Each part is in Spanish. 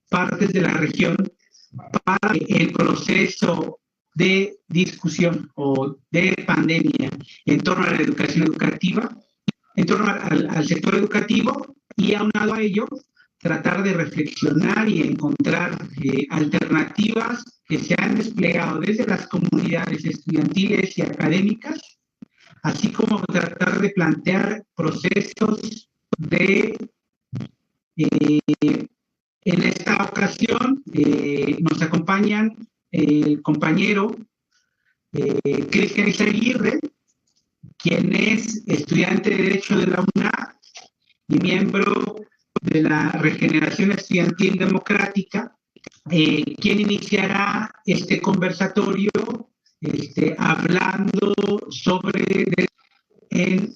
partes de la región para el proceso de discusión o de pandemia en torno a la educación educativa, en torno al sector educativo, y aunado a ello, tratar de reflexionar y encontrar alternativas que se han desplegado desde las comunidades estudiantiles y académicas, así como tratar de plantear procesos de... en esta ocasión nos acompañan el compañero Cristian Izaguirre, quien es estudiante de Derecho de la UNAM y miembro de la Regeneración Estudiantil Democrática, quien iniciará este conversatorio hablando sobre en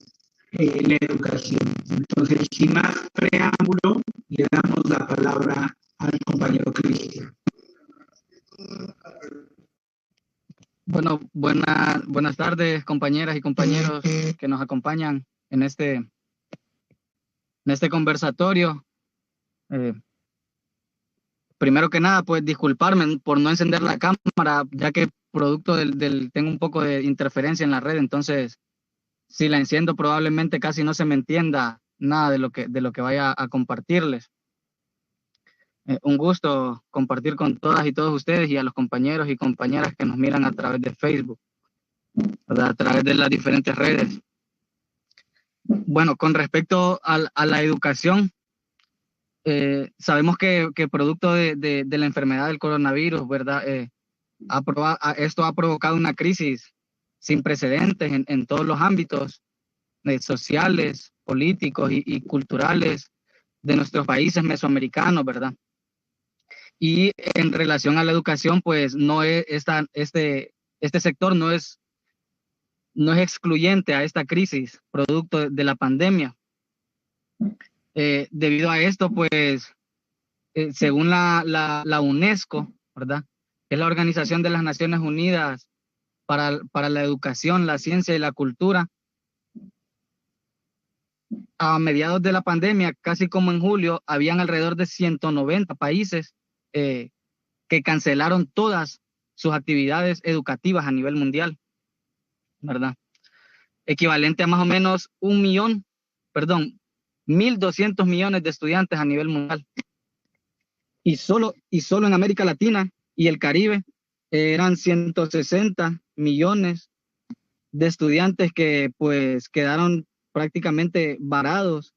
la educación. Entonces, sin más preámbulo, le damos la palabra al compañero Cristian. Bueno, buenas tardes, compañeras y compañeros que nos acompañan en este conversatorio. Primero que nada, pues disculparme por no encender la cámara, ya que producto tengo un poco de interferencia en la red, entonces si la enciendo probablemente casi no se me entienda nada de lo que vaya a compartirles. Un gusto compartir con todas y todos ustedes y a los compañeros y compañeras que nos miran a través de Facebook, ¿verdad? A través de las diferentes redes. Bueno, con respecto a la educación, sabemos que producto de la enfermedad del coronavirus, ¿verdad? Esto ha provocado una crisis sin precedentes en todos los ámbitos sociales, políticos y culturales de nuestros países mesoamericanos, ¿verdad? Y en relación a la educación, pues no es este sector no es excluyente a esta crisis producto de la pandemia. Debido a esto, pues, según la UNESCO, ¿verdad? Que es la Organización de las Naciones Unidas para la Educación, la Ciencia y la Cultura, a mediados de la pandemia, casi como en julio, habían alrededor de 190 países que cancelaron todas sus actividades educativas a nivel mundial, ¿verdad? Equivalente a más o menos 1.200 millones de estudiantes a nivel mundial. Y solo en América Latina y el Caribe eran 160 millones de estudiantes que pues quedaron prácticamente varados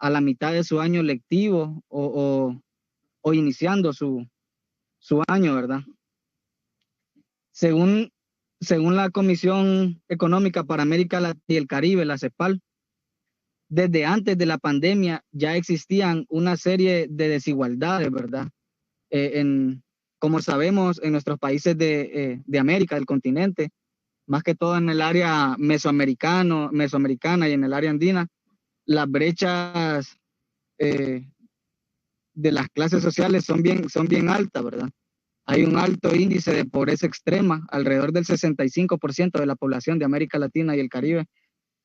a la mitad de su año lectivo o iniciando su año, ¿verdad? Según la Comisión Económica para América Latina y el Caribe, la CEPAL, desde antes de la pandemia ya existían una serie de desigualdades, ¿verdad? Como sabemos, en nuestros países de América, del continente, más que todo en el área mesoamericana y en el área andina, las brechas de las clases sociales son bien altas, ¿verdad? Hay un alto índice de pobreza extrema, alrededor del 65% de la población de América Latina y el Caribe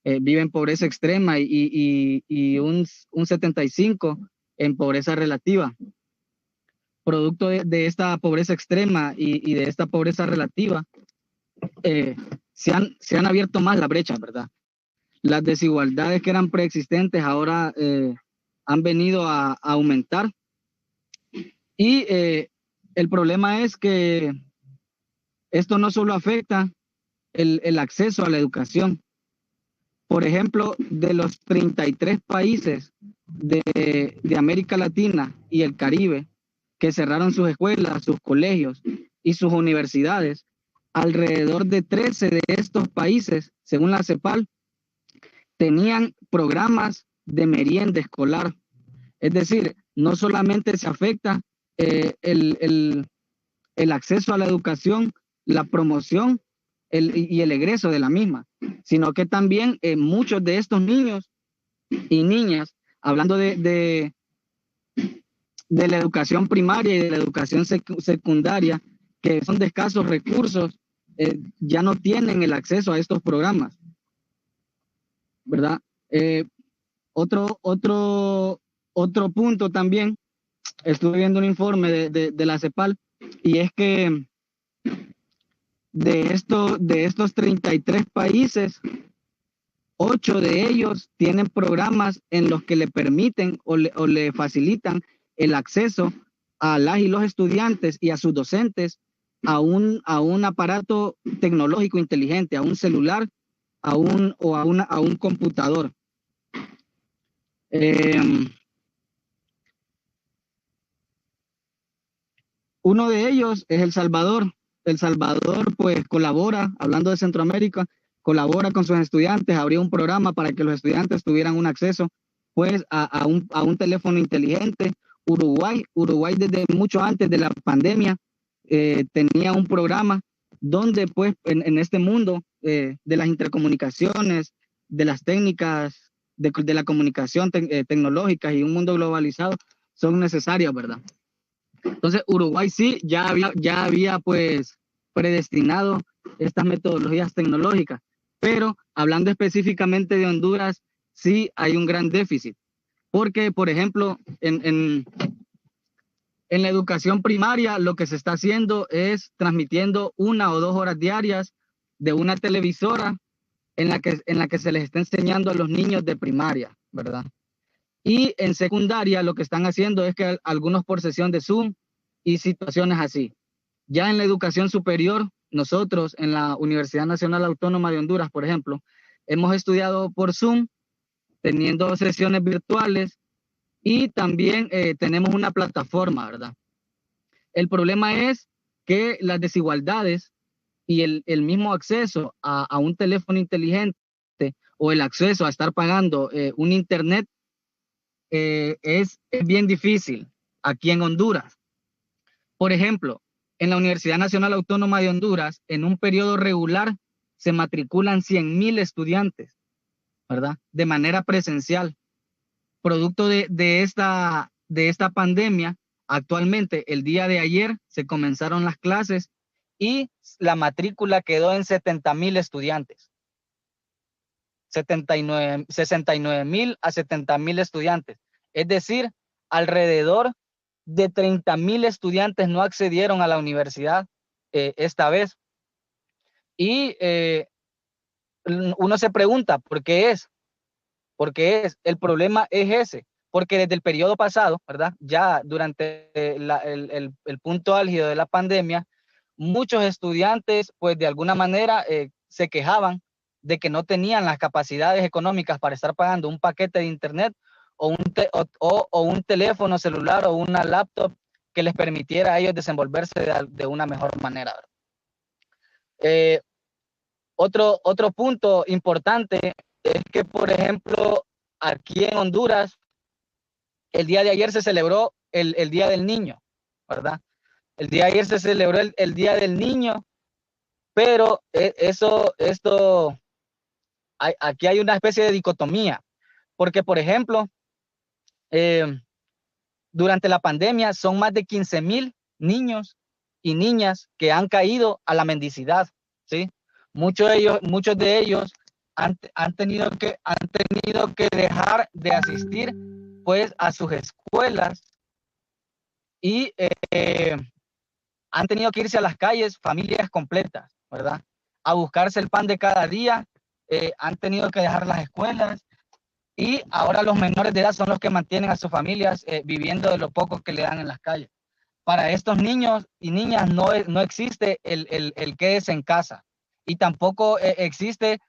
vive en pobreza extrema y un 75% en pobreza relativa. Producto de esta pobreza extrema y de esta pobreza relativa, se han abierto más las brechas, ¿verdad? Las desigualdades que eran preexistentes ahora han venido a aumentar. Y el problema es que esto no solo afecta el acceso a la educación. Por ejemplo, de los 33 países de América Latina y el Caribe que cerraron sus escuelas, sus colegios y sus universidades, alrededor de 13 de estos países, según la CEPAL, tenían programas de merienda escolar. Es decir, no solamente se afecta el acceso a la educación, la promoción y el egreso de la misma, sino que también muchos de estos niños y niñas, hablando de la educación primaria y de la educación secundaria, que son de escasos recursos, ya no tienen el acceso a estos programas, ¿verdad? Otro punto también estuve viendo un informe de la CEPAL, y es que de estos 33 países, 8 de ellos tienen programas en los que le permiten o le facilitan el acceso a las y los estudiantes y a sus docentes a un aparato tecnológico inteligente, a un celular, a un computador. Uno de ellos es El Salvador. El Salvador, pues, colabora, hablando de Centroamérica, colabora con sus estudiantes, abrió un programa para que los estudiantes tuvieran un acceso, pues, a un teléfono inteligente. Uruguay desde mucho antes de la pandemia tenía un programa donde, pues, en este mundo de las intercomunicaciones, de las técnicas de la comunicación tecnológica y un mundo globalizado son necesarias, ¿verdad? Entonces, Uruguay sí ya había pues predestinado estas metodologías tecnológicas, pero hablando específicamente de Honduras, sí hay un gran déficit, porque, por ejemplo, en la educación primaria lo que se está haciendo es transmitiendo 1 o 2 horas diarias de una televisora en la que se les está enseñando a los niños de primaria, ¿verdad? Y en secundaria lo que están haciendo es que algunos por sesión de Zoom y situaciones así. Ya en la educación superior, nosotros en la Universidad Nacional Autónoma de Honduras, por ejemplo, hemos estudiado por Zoom, teniendo sesiones virtuales, y también tenemos una plataforma, ¿verdad? El problema es que las desigualdades y el mismo acceso a un teléfono inteligente o el acceso a estar pagando un internet es bien difícil aquí en Honduras. Por ejemplo, en la Universidad Nacional Autónoma de Honduras, en un periodo regular se matriculan 100,000 estudiantes, ¿verdad? De manera presencial. Producto de esta pandemia, actualmente, el día de ayer, se comenzaron las clases y la matrícula quedó en 70,000 estudiantes. 69,000 a 70,000 estudiantes. Es decir, alrededor de 30,000 estudiantes no accedieron a la universidad esta vez. Y uno se pregunta, ¿por qué es? El problema es ese, porque desde el periodo pasado, ¿verdad? Ya durante el punto álgido de la pandemia, muchos estudiantes, pues de alguna manera se quejaban de que no tenían las capacidades económicas para estar pagando un paquete de internet o un teléfono celular o una laptop que les permitiera a ellos desenvolverse de una mejor manera. Otro punto importante es que, por ejemplo, aquí en Honduras, el día de ayer se celebró el Día del Niño, ¿verdad? El día de ayer se celebró el Día del Niño, pero aquí hay una especie de dicotomía, porque, por ejemplo, durante la pandemia son más de 15,000 niños y niñas que han caído a la mendicidad, ¿sí? Muchos de ellos han tenido que dejar de asistir, pues, a sus escuelas y han tenido que irse a las calles, familias completas, ¿verdad? A buscarse el pan de cada día, han tenido que dejar las escuelas, y ahora los menores de edad son los que mantienen a sus familias viviendo de lo poco que le dan en las calles. Para estos niños y niñas no existe el quédese en casa, y tampoco existe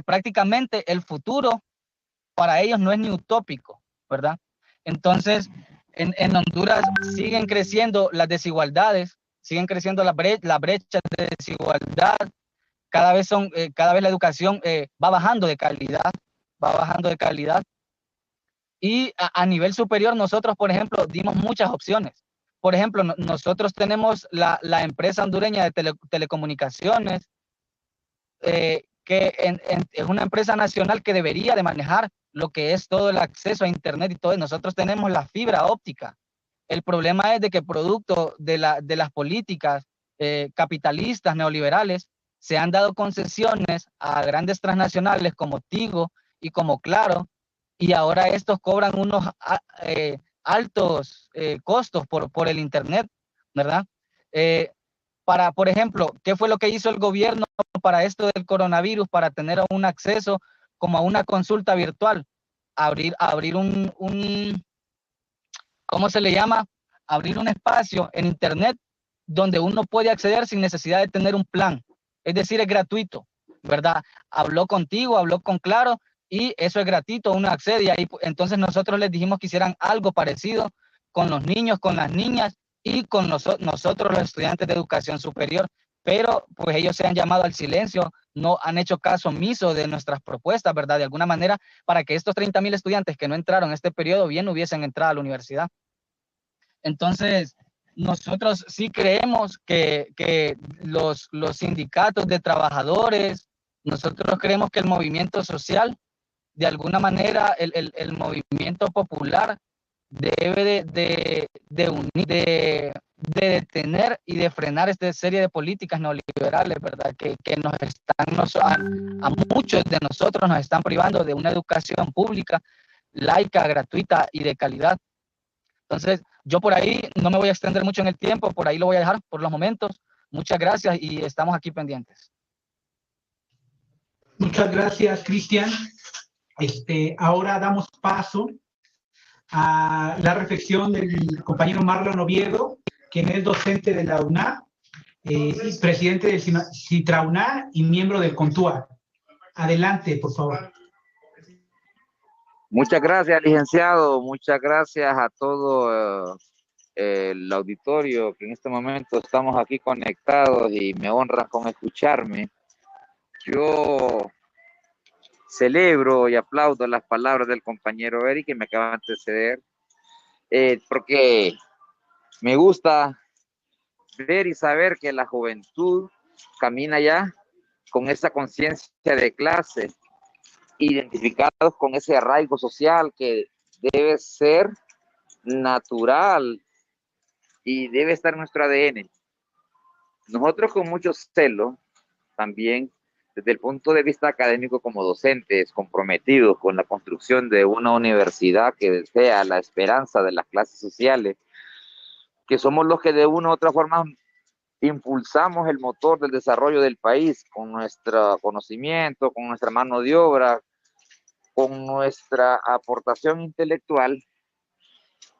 prácticamente el futuro. Para ellos no es ni utópico, ¿verdad? Entonces, en Honduras siguen creciendo las desigualdades, siguen creciendo las brechas de desigualdad. Cada vez la educación va bajando de calidad, y a nivel superior nosotros, por ejemplo, dimos muchas opciones. Por ejemplo, nosotros tenemos la empresa hondureña de telecomunicaciones, que es una empresa nacional que debería de manejar lo que es todo el acceso a internet y todo. Nosotros tenemos la fibra óptica. El problema es de que producto de las políticas capitalistas neoliberales se han dado concesiones a grandes transnacionales como Tigo y como Claro, y ahora estos cobran unos altos costos por el Internet, ¿verdad? Por ejemplo, ¿qué fue lo que hizo el gobierno para esto del coronavirus, para tener un acceso como a una consulta virtual? Abrir ¿cómo se le llama? Abrir un espacio en Internet donde uno puede acceder sin necesidad de tener un plan. Es decir, es gratuito, ¿verdad? Habló contigo, habló con Claro, y eso es gratuito, uno accede, y ahí entonces nosotros les dijimos que hicieran algo parecido con los niños, con las niñas y con nosotros los estudiantes de educación superior, pero pues ellos se han llamado al silencio, no han hecho caso omiso de nuestras propuestas, ¿verdad? De alguna manera, para que estos 30,000 estudiantes que no entraron en este periodo bien hubiesen entrado a la universidad. Entonces, nosotros sí creemos que los sindicatos de trabajadores, nosotros creemos que el movimiento social, de alguna manera, el movimiento popular debe de detener y de frenar esta serie de políticas neoliberales, ¿verdad? Que a muchos de nosotros nos están privando de una educación pública, laica, gratuita y de calidad. Entonces, yo por ahí no me voy a extender mucho en el tiempo, por ahí lo voy a dejar por los momentos. Muchas gracias y estamos aquí pendientes. Muchas gracias, Cristian. Ahora damos paso a la reflexión del compañero Marlon Oviedo, quien es docente de la UNA, presidente del CITRA-UNA y miembro del CONTUA. Adelante, por favor. Muchas gracias, licenciado. Muchas gracias a todo el auditorio que en este momento estamos aquí conectados y me honra con escucharme. Yo celebro y aplaudo las palabras del compañero Eric que me acaba de anteceder, porque me gusta ver y saber que la juventud camina ya con esa conciencia de clase, identificados con ese arraigo social que debe ser natural y debe estar en nuestro ADN. Nosotros con mucho celo, también desde el punto de vista académico como docentes, comprometidos con la construcción de una universidad que sea la esperanza de las clases sociales, que somos los que de una u otra forma impulsamos el motor del desarrollo del país con nuestro conocimiento, con nuestra mano de obra, con nuestra aportación intelectual.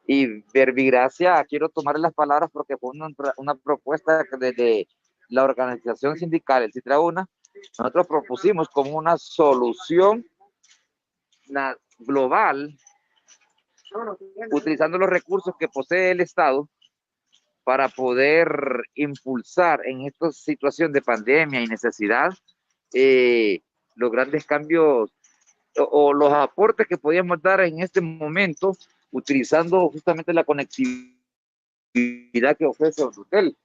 Y verbigracia, quiero tomar las palabras porque fue una propuesta desde la organización sindical, el CITRA-UNA, nosotros propusimos como una solución global, utilizando los recursos que posee el Estado para poder impulsar en esta situación de pandemia y necesidad los grandes cambios o los aportes que podíamos dar en este momento utilizando justamente la conectividad que ofrece Hotel.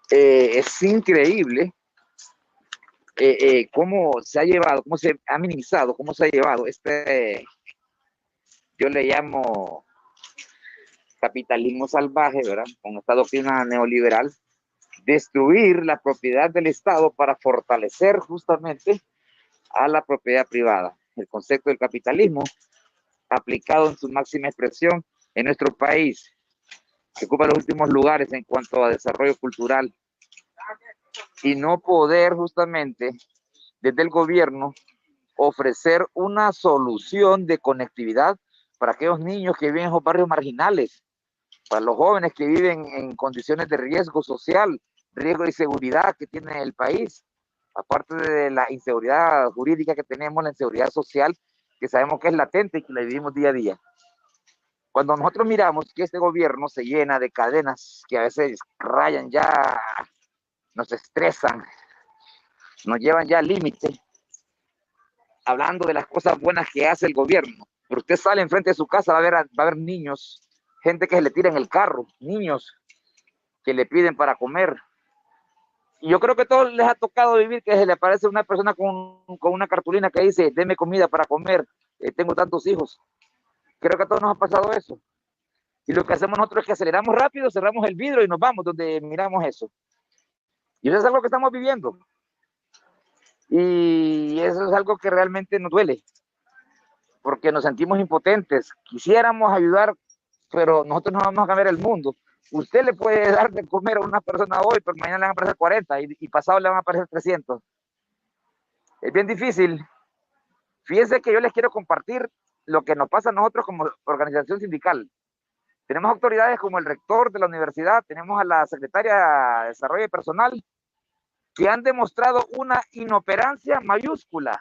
Es increíble cómo se ha llevado, cómo se ha minimizado, cómo se ha llevado yo le llamo capitalismo salvaje, ¿verdad? Con esta doctrina neoliberal, destruir la propiedad del Estado para fortalecer justamente a la propiedad privada. El concepto del capitalismo aplicado en su máxima expresión en nuestro país, que ocupa los últimos lugares en cuanto a desarrollo cultural, y no poder justamente desde el gobierno ofrecer una solución de conectividad para aquellos niños que viven en esos barrios marginales, para los jóvenes que viven en condiciones de riesgo social, riesgo de inseguridad que tiene el país, aparte de la inseguridad jurídica que tenemos, la inseguridad social que sabemos que es latente y que la vivimos día a día. Cuando nosotros miramos que este gobierno se llena de cadenas que a veces rayan ya, nos estresan, nos llevan ya al límite, hablando de las cosas buenas que hace el gobierno, pero usted sale enfrente de su casa, va a ver niños, gente que se le tira en el carro, niños que le piden para comer. Y yo creo que a todos les ha tocado vivir que se le aparece una persona con una cartulina que dice, deme comida para comer, tengo tantos hijos. Creo que a todos nos ha pasado eso. Y lo que hacemos nosotros es que aceleramos rápido, cerramos el vidrio y nos vamos donde miramos eso. Y eso es algo que estamos viviendo. Y eso es algo que realmente nos duele, porque nos sentimos impotentes. Quisiéramos ayudar pero nosotros no vamos a cambiar el mundo. Usted le puede dar de comer a una persona hoy, pero mañana le van a aparecer 40 y pasado le van a aparecer 300. Es bien difícil. Fíjense que yo les quiero compartir lo que nos pasa a nosotros como organización sindical. Tenemos autoridades como el rector de la universidad, tenemos a la secretaria de Desarrollo Personal, que han demostrado una inoperancia mayúscula.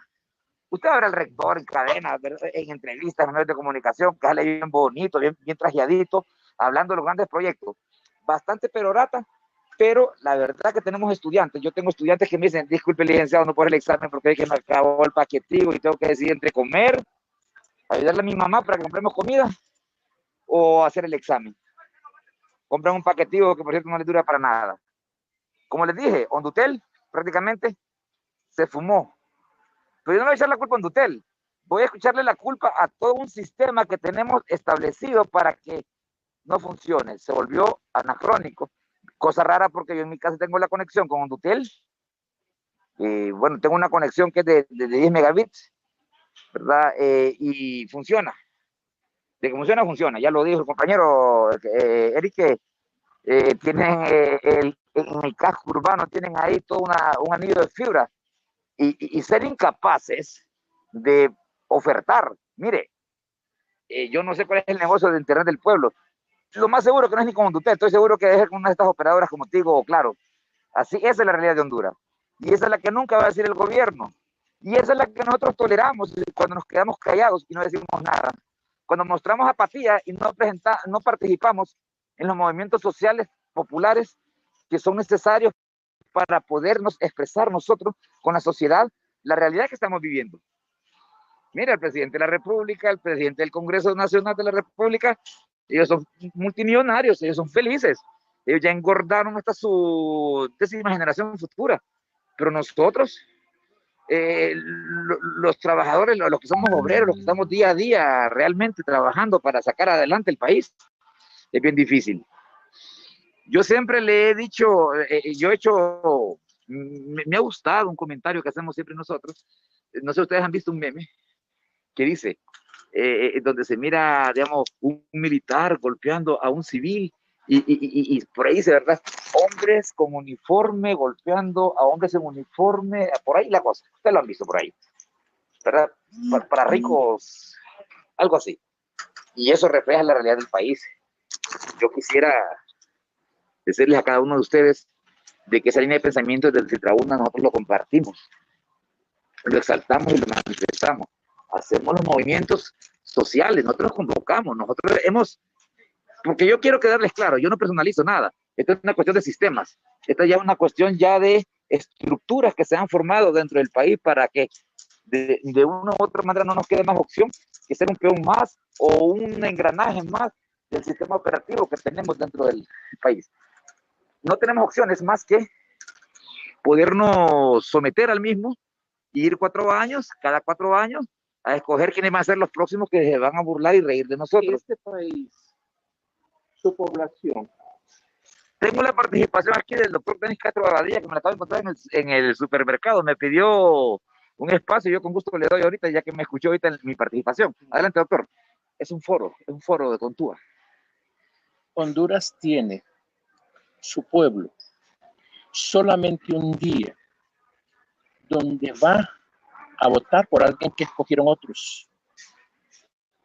Usted va a ver al rector en cadena, en entrevistas, en medios de comunicación, que sale bien bonito, bien trajeadito, hablando de los grandes proyectos. Bastante perorata, pero la verdad que tenemos estudiantes. Yo tengo estudiantes que me dicen, disculpe, licenciado, no puedo el examen porque es que me acabó el paquetivo y tengo que decidir entre comer, ayudarle a mi mamá para que compremos comida o hacer el examen. Compran un paquetivo que por cierto no les dura para nada. Como les dije, Hondutel prácticamente se fumó. Pero yo no le voy a echar la culpa a Hondutel. Voy a escucharle la culpa a todo un sistema que tenemos establecido para que no funcione. Se volvió anacrónico. Cosa rara porque yo en mi casa tengo la conexión con Hondutel. Bueno, tengo una conexión que es de 10 megabits, ¿verdad? Y funciona. De que funciona, funciona. Ya lo dijo el compañero Eric, que tienen en el casco urbano, tienen ahí todo un anillo de fibra. Y ser incapaces de ofertar. Mire, yo no sé cuál es el negocio de internet del pueblo. Lo más seguro que no es ni con Hondutel, estoy seguro que es con una de estas operadoras como Tigo o Claro. Así, esa es la realidad de Honduras. Y esa es la que nunca va a decir el gobierno. Y esa es la que nosotros toleramos cuando nos quedamos callados y no decimos nada. Cuando mostramos apatía y no participamos en los movimientos sociales populares que son necesarios para podernos expresar nosotros con la sociedad la realidad que estamos viviendo. Mira, el presidente de la República, el presidente del Congreso Nacional de la República, ellos son multimillonarios, ellos son felices, ellos ya engordaron hasta su 10ª generación futura, pero nosotros, los trabajadores, los que somos obreros, los que estamos día a día realmente trabajando para sacar adelante el país, es bien difícil. Yo siempre le he dicho, me ha gustado un comentario que hacemos siempre nosotros. No sé, ustedes han visto un meme que dice, donde se mira, digamos, un militar golpeando a un civil y por ahí dice, ¿verdad? Hombres con uniforme golpeando a hombres en uniforme, por ahí la cosa. Ustedes lo han visto por ahí, ¿verdad? Para ricos, algo así. Y eso refleja la realidad del país. Yo quisiera decirles a cada uno de ustedes de que esa línea de pensamiento desde el Tribuna nosotros lo compartimos, lo exaltamos y lo manifestamos, hacemos los movimientos sociales, nosotros los convocamos, nosotros porque yo quiero quedarles claro, yo no personalizo nada, esto es una cuestión de sistemas, esta ya es una cuestión ya de estructuras que se han formado dentro del país para que de una u otra manera no nos quede más opción que ser un peón más o un engranaje más del sistema operativo que tenemos dentro del país. No tenemos opciones más que podernos someter al mismo y ir 4 años, cada 4 años, a escoger quiénes van a ser los próximos que se van a burlar y reír de nosotros. Este país, su población. Tengo la participación aquí del doctor Denis Castro Abadía, que me la acabo de encontrar en el supermercado. Me pidió un espacio y yo con gusto le doy ahorita, ya que me escuchó ahorita mi participación. Adelante, doctor. Es un foro de Contúa. Honduras tiene su pueblo solamente un día donde va a votar por alguien que escogieron otros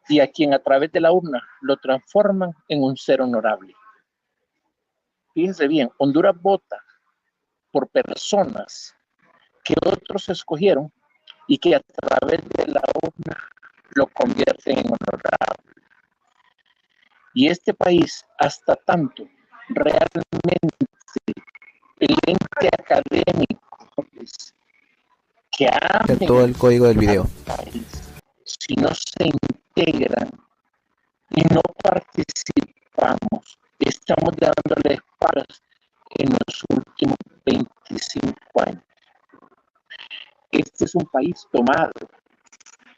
y a quien a través de la urna lo transforman en un ser honorable. Fíjense bien, Honduras vota por personas que otros escogieron y que a través de la urna lo convierten en honorable. Y este país, hasta tanto, realmente el ente académico que amen todo el código del video. País, si no se integran y no participamos, estamos dándole espaldas en los últimos 25 años. Este es un país tomado,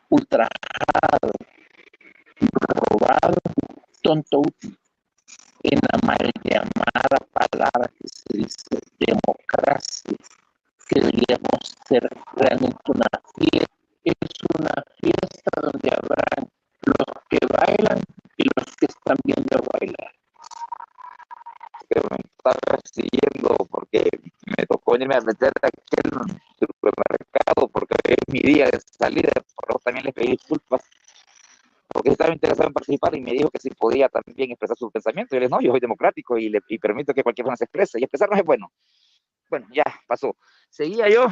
ultrajado, robado, tonto útil, en la mal llamada palabra que se dice democracia, que deberíamos ser realmente una fiesta. Es una fiesta donde habrán los que bailan y los que están viendo que me estaba siguiendo porque me tocó irme a meter aquí en el supermercado porque es mi día de salida, por eso también les pedí disculpas porque estaba interesado en participar y me dijo que si podía también expresar sus pensamientos. Y le dije, no, yo soy democrático y permito que cualquier persona se exprese. Y expresar no es bueno. Bueno, ya pasó. Seguía yo,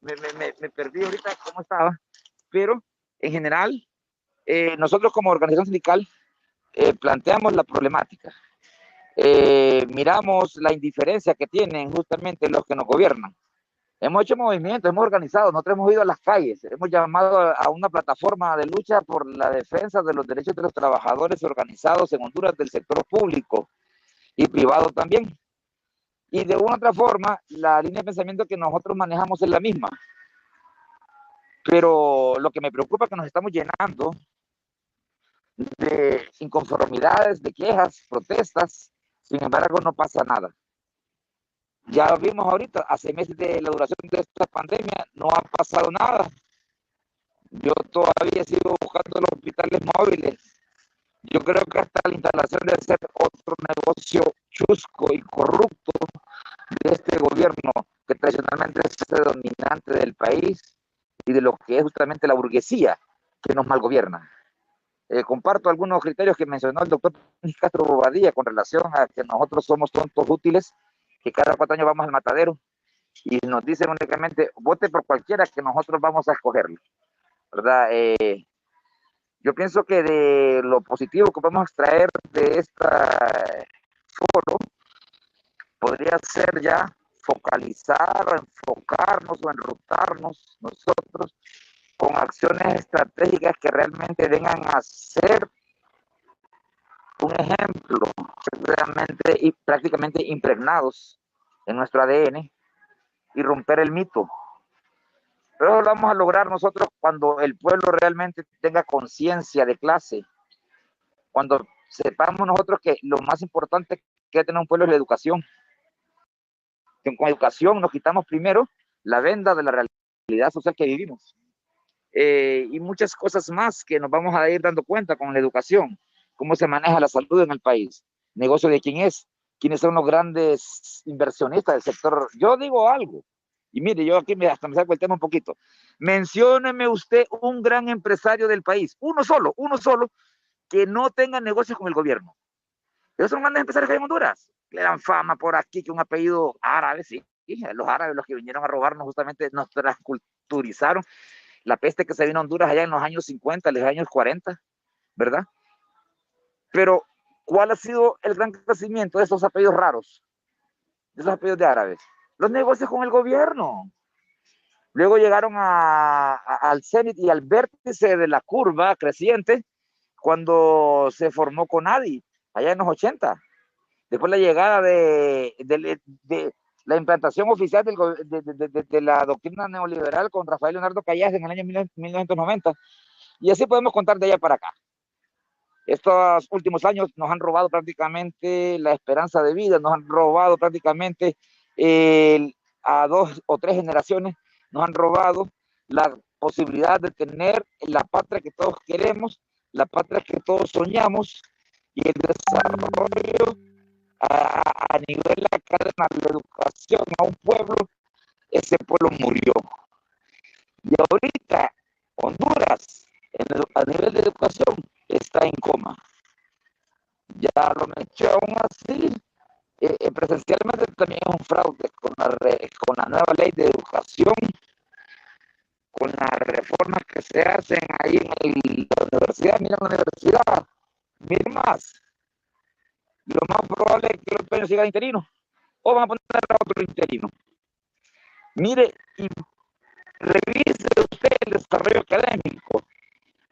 me perdí ahorita cómo estaba, pero en general, nosotros como organización sindical planteamos la problemática. Miramos la indiferencia que tienen justamente los que nos gobiernan. Hemos hecho movimientos, hemos organizado, nosotros hemos ido a las calles, hemos llamado a una plataforma de lucha por la defensa de los derechos de los trabajadores organizados en Honduras del sector público y privado también. Y de una u otra forma, la línea de pensamiento que nosotros manejamos es la misma. Pero lo que me preocupa es que nos estamos llenando de inconformidades, de quejas, protestas, sin embargo no pasa nada. Ya vimos ahorita, hace meses de la duración de esta pandemia, no ha pasado nada. Yo todavía sigo buscando los hospitales móviles. Yo creo que hasta la instalación de hacer otro negocio chusco y corrupto de este gobierno, que tradicionalmente es el dominante del país y de lo que es justamente la burguesía que nos malgobierna. Comparto algunos criterios que mencionó el doctor Castro Bobadilla con relación a que nosotros somos tontos útiles, que cada 4 años vamos al matadero y nos dicen únicamente vote por cualquiera que nosotros vamos a escogerlo, ¿verdad? Yo pienso que de lo positivo que vamos a extraer de este foro podría ser ya focalizar o enfocarnos o enrutarnos nosotros con acciones estratégicas que realmente vengan a ser un ejemplo realmente y prácticamente impregnados en nuestro ADN y romper el mito. Pero lo vamos a lograr nosotros cuando el pueblo realmente tenga conciencia de clase, cuando sepamos nosotros que lo más importante que tener un pueblo es la educación. Que con educación nos quitamos primero la venda de la realidad social que vivimos. Y muchas cosas más que nos vamos a ir dando cuenta con la educación, cómo se maneja la salud en el país, negocio de quién es, quiénes son los grandes inversionistas del sector. Yo digo algo, y mire, yo aquí hasta me saco el tema un poquito. Mencióneme usted un gran empresario del país, uno solo, que no tenga negocios con el gobierno. Esos son grandes empresarios que hay en Honduras. Le dan fama por aquí, que un apellido árabe, sí. Los árabes, los que vinieron a robarnos, justamente nos transculturizaron. La peste que se vino a Honduras allá en los años 50, en los años 40, ¿verdad? Pero, ¿cuál ha sido el gran crecimiento de esos apellidos raros? De esos apellidos de árabes. Los negocios con el gobierno. Luego llegaron al cenit y al vértice de la curva creciente cuando se formó Conadi, allá en los 80. Después la llegada de la implantación oficial de la doctrina neoliberal con Rafael Leonardo Callas en el año 1990. Y así podemos contar de allá para acá. Estos últimos años nos han robado prácticamente la esperanza de vida, nos han robado prácticamente a 2 o 3 generaciones, nos han robado la posibilidad de tener la patria que todos queremos, la patria que todos soñamos y el desarrollo a nivel de la cadena de la educación a un pueblo, ese pueblo murió. Y ahorita Honduras, a nivel de educación, está en coma. Ya lo mencioné aún así, presencialmente también es un fraude con la nueva ley de educación, con las reformas que se hacen ahí en la universidad. Miren la universidad, miren más. Lo más probable es que los premios sigan interinos o van a poner a otro interino. Mire y revise usted el desarrollo académico.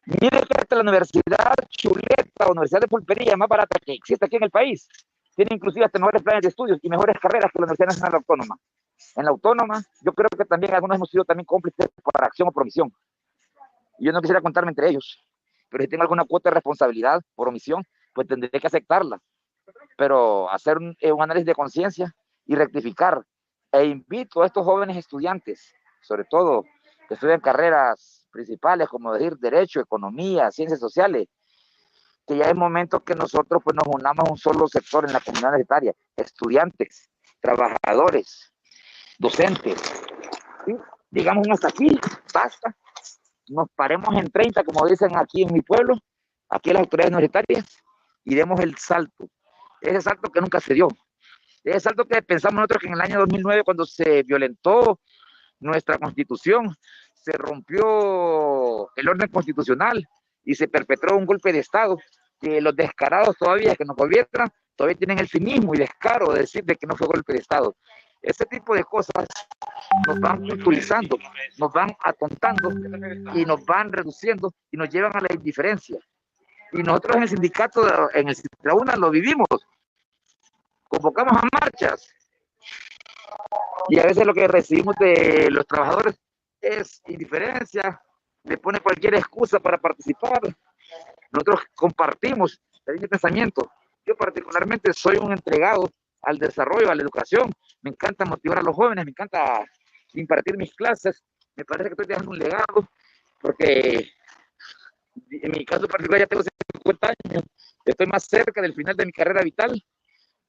Mire que esta la Universidad Chuleta, Universidad de Pulpería, más barata que existe aquí en el país, tiene inclusive hasta mejores planes de estudios y mejores carreras que la Universidad Nacional Autónoma. En la Autónoma, yo creo que también algunos hemos sido también cómplices por acción o por omisión. Y yo no quisiera contarme entre ellos, pero si tengo alguna cuota de responsabilidad por omisión, pues tendré que aceptarla. Pero hacer un análisis de conciencia y rectificar. E invito a estos jóvenes estudiantes, sobre todo que estudian carreras principales como decir derecho, economía, ciencias sociales, que ya es momento que nosotros pues nos unamos a un solo sector en la comunidad universitaria, estudiantes, trabajadores, docentes, ¿sí? Digamos hasta aquí, basta, nos paremos en 30, como dicen aquí en mi pueblo, aquí en las autoridades universitarias, y demos el salto, ese salto que nunca se dio, ese salto que pensamos nosotros que en el año 2009, cuando se violentó nuestra constitución, se rompió el orden constitucional y se perpetró un golpe de Estado, que los descarados todavía que nos gobiernan, todavía tienen el cinismo y descaro de decir de que no fue golpe de Estado. Ese tipo de cosas nos van culturizando, nos van atontando y nos van reduciendo y nos llevan a la indiferencia. Y nosotros en el sindicato, en el Citrauna, lo vivimos. Convocamos a marchas y a veces lo que recibimos de los trabajadores es indiferencia, le pone cualquier excusa para participar. Nosotros compartimos el mismo pensamiento. Yo particularmente soy un entregado al desarrollo, a la educación. Me encanta motivar a los jóvenes, me encanta impartir mis clases. Me parece que estoy dejando un legado, porque en mi caso particular ya tengo 50 años, estoy más cerca del final de mi carrera vital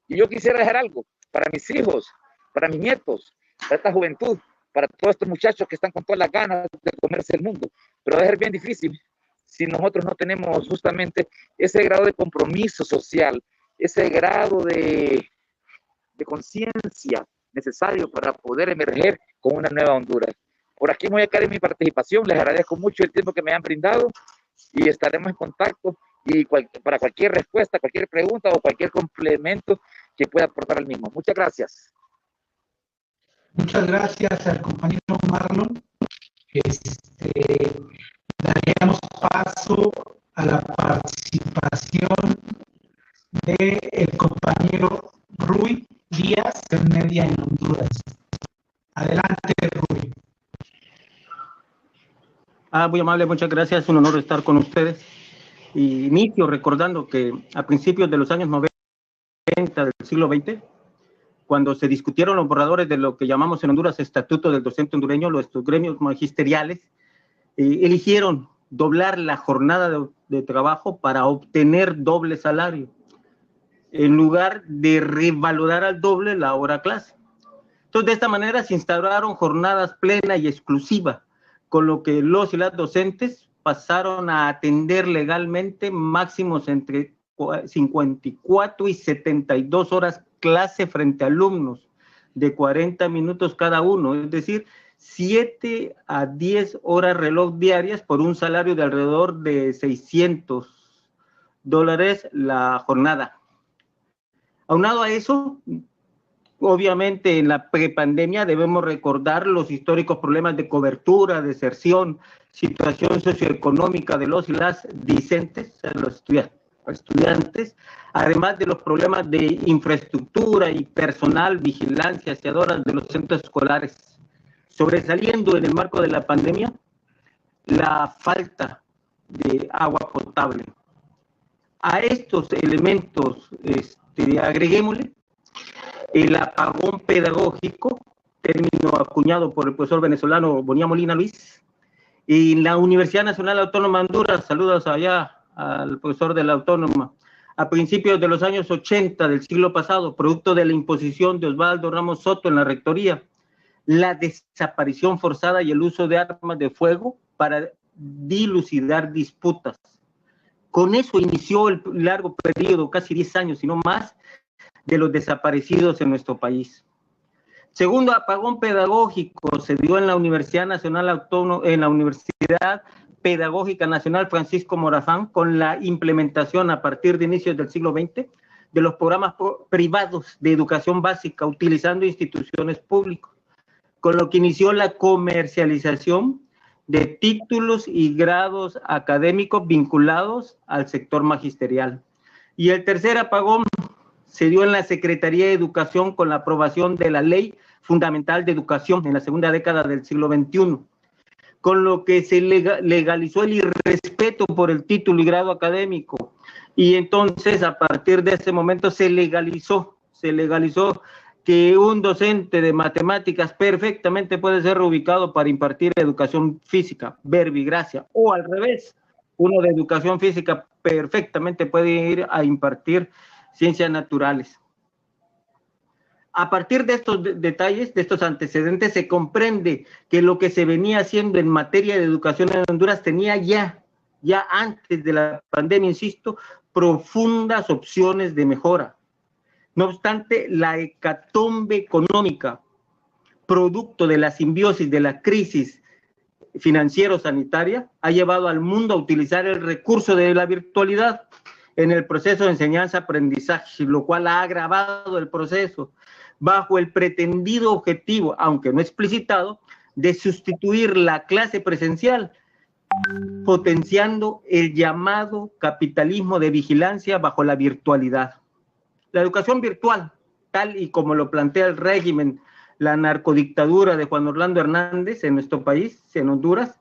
y yo quisiera dejar algo para mis hijos, para mis nietos, para esta juventud, para todos estos muchachos que están con todas las ganas de comerse el mundo, pero va a ser bien difícil si nosotros no tenemos justamente ese grado de compromiso social, ese grado de conciencia necesario para poder emerger con una nueva Honduras. Por aquí me voy a quedar en mi participación, les agradezco mucho el tiempo que me han brindado y estaremos en contacto y para cualquier respuesta, cualquier pregunta o cualquier complemento que pueda aportar al mismo. Muchas gracias. Muchas gracias al compañero Marlon. Daríamos paso a la participación del compañero Rui Díaz de Media en Honduras. Adelante, Rui. Muy amable, muchas gracias. Es un honor estar con ustedes. Y inicio recordando que a principios de los años 90 del siglo XX, cuando se discutieron los borradores de lo que llamamos en Honduras Estatuto del Docente Hondureño, los gremios magisteriales eligieron doblar la jornada de trabajo para obtener doble salario, en lugar de revalorar al doble la hora clase. Entonces, de esta manera se instauraron jornadas plena y exclusiva, con lo que los y las docentes pasaron a atender legalmente máximos entre 54 y 72 horas clase frente a alumnos de 40 minutos cada uno, es decir, 7 a 10 horas reloj diarias por un salario de alrededor de $600 la jornada. Aunado a eso, obviamente en la prepandemia debemos recordar los históricos problemas de cobertura, deserción, situación socioeconómica de los y las discentes, los estudiantes, además de los problemas de infraestructura y personal, vigilancia, haciadoras de los centros escolares. Sobresaliendo en el marco de la pandemia, la falta de agua potable. A estos elementos agreguémosle el apagón pedagógico, término acuñado por el profesor venezolano Bonilla Molina Luis, y la Universidad Nacional Autónoma de Honduras, saludos allá al profesor de la Autónoma, a principios de los años 80 del siglo pasado, producto de la imposición de Osvaldo Ramos Soto en la rectoría, la desaparición forzada y el uso de armas de fuego para dilucidar disputas. Con eso inició el largo periodo, casi 10 años, si no más, de los desaparecidos en nuestro país. Segundo apagón pedagógico se dio en la Universidad Nacional Autónoma, en la Universidad Pedagógica Nacional Francisco Morazán, con la implementación a partir de inicios del siglo XX de los programas privados de educación básica utilizando instituciones públicas, con lo que inició la comercialización de títulos y grados académicos vinculados al sector magisterial. Y el tercer apagón se dio en la Secretaría de Educación con la aprobación de la Ley Fundamental de Educación en la segunda década del siglo XXI, con lo que se legalizó el irrespeto por el título y grado académico. Y entonces, a partir de ese momento, se legalizó que un docente de matemáticas perfectamente puede ser ubicado para impartir educación física, verbigracia, o al revés, uno de educación física perfectamente puede ir a impartir ciencias naturales. A partir de estos detalles, de estos antecedentes, se comprende que lo que se venía haciendo en materia de educación en Honduras tenía ya antes de la pandemia, insisto, profundas opciones de mejora. No obstante, la hecatombe económica, producto de la simbiosis de la crisis financiero-sanitaria, ha llevado al mundo a utilizar el recurso de la virtualidad en el proceso de enseñanza-aprendizaje, lo cual ha agravado el proceso bajo el pretendido objetivo, aunque no explicitado, de sustituir la clase presencial, potenciando el llamado capitalismo de vigilancia bajo la virtualidad. La educación virtual, tal y como lo plantea el régimen, la narcodictadura de Juan Orlando Hernández en nuestro país, en Honduras,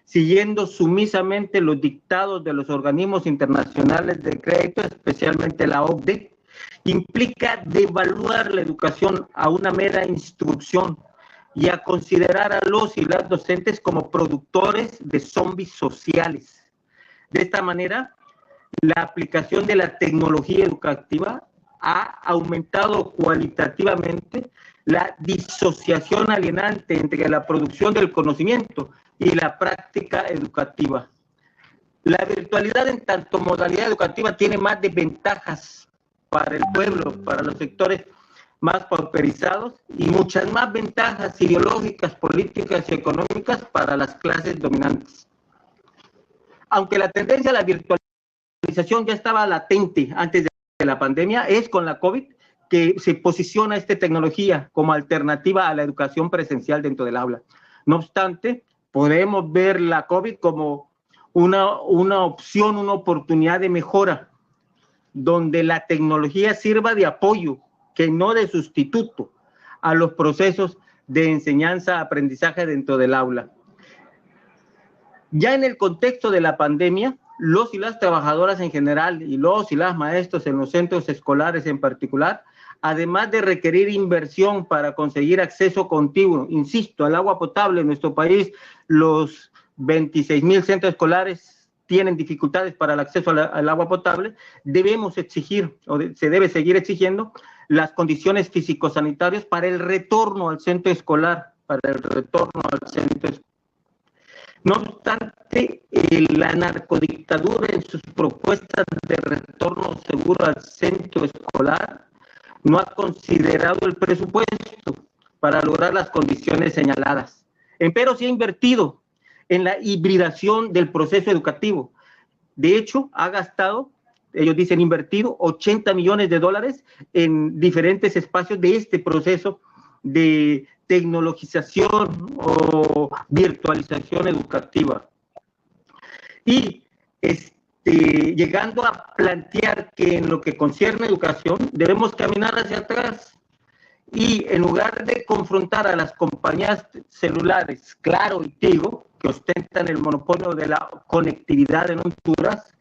siguiendo sumisamente los dictados de los organismos internacionales de crédito, especialmente la OCDE, implica devaluar la educación a una mera instrucción y a considerar a los y las docentes como productores de zombies sociales. De esta manera, la aplicación de la tecnología educativa ha aumentado cualitativamente la disociación alienante entre la producción del conocimiento y la práctica educativa. La virtualidad en tanto modalidad educativa tiene más desventajas para el pueblo, para los sectores más pauperizados y muchas más ventajas ideológicas, políticas y económicas para las clases dominantes. Aunque la tendencia a la virtualización ya estaba latente antes de la pandemia, es con la COVID que se posiciona esta tecnología como alternativa a la educación presencial dentro del aula. No obstante, podemos ver la COVID como una opción, una oportunidad de mejora, donde la tecnología sirva de apoyo, que no de sustituto a los procesos de enseñanza-aprendizaje dentro del aula. Ya en el contexto de la pandemia, los y las trabajadoras en general y los y las maestros en los centros escolares en particular, además de requerir inversión para conseguir acceso continuo, insisto, al agua potable en nuestro país, los 26,000 centros escolares tienen dificultades para el acceso al agua potable, debemos exigir, se debe seguir exigiendo, las condiciones físico-sanitarias para el retorno al centro escolar, No obstante, la narcodictadura en sus propuestas de retorno seguro al centro escolar no ha considerado el presupuesto para lograr las condiciones señaladas. Empero sí ha invertido en la hibridación del proceso educativo. De hecho, ha gastado, ellos dicen invertido, $80 millones en diferentes espacios de este proceso de tecnologización o virtualización educativa. Y llegando a plantear que en lo que concierne educación debemos caminar hacia atrás y en lugar de confrontar a las compañías celulares, Claro y Tigo, que ostentan el monopolio de la conectividad en Honduras,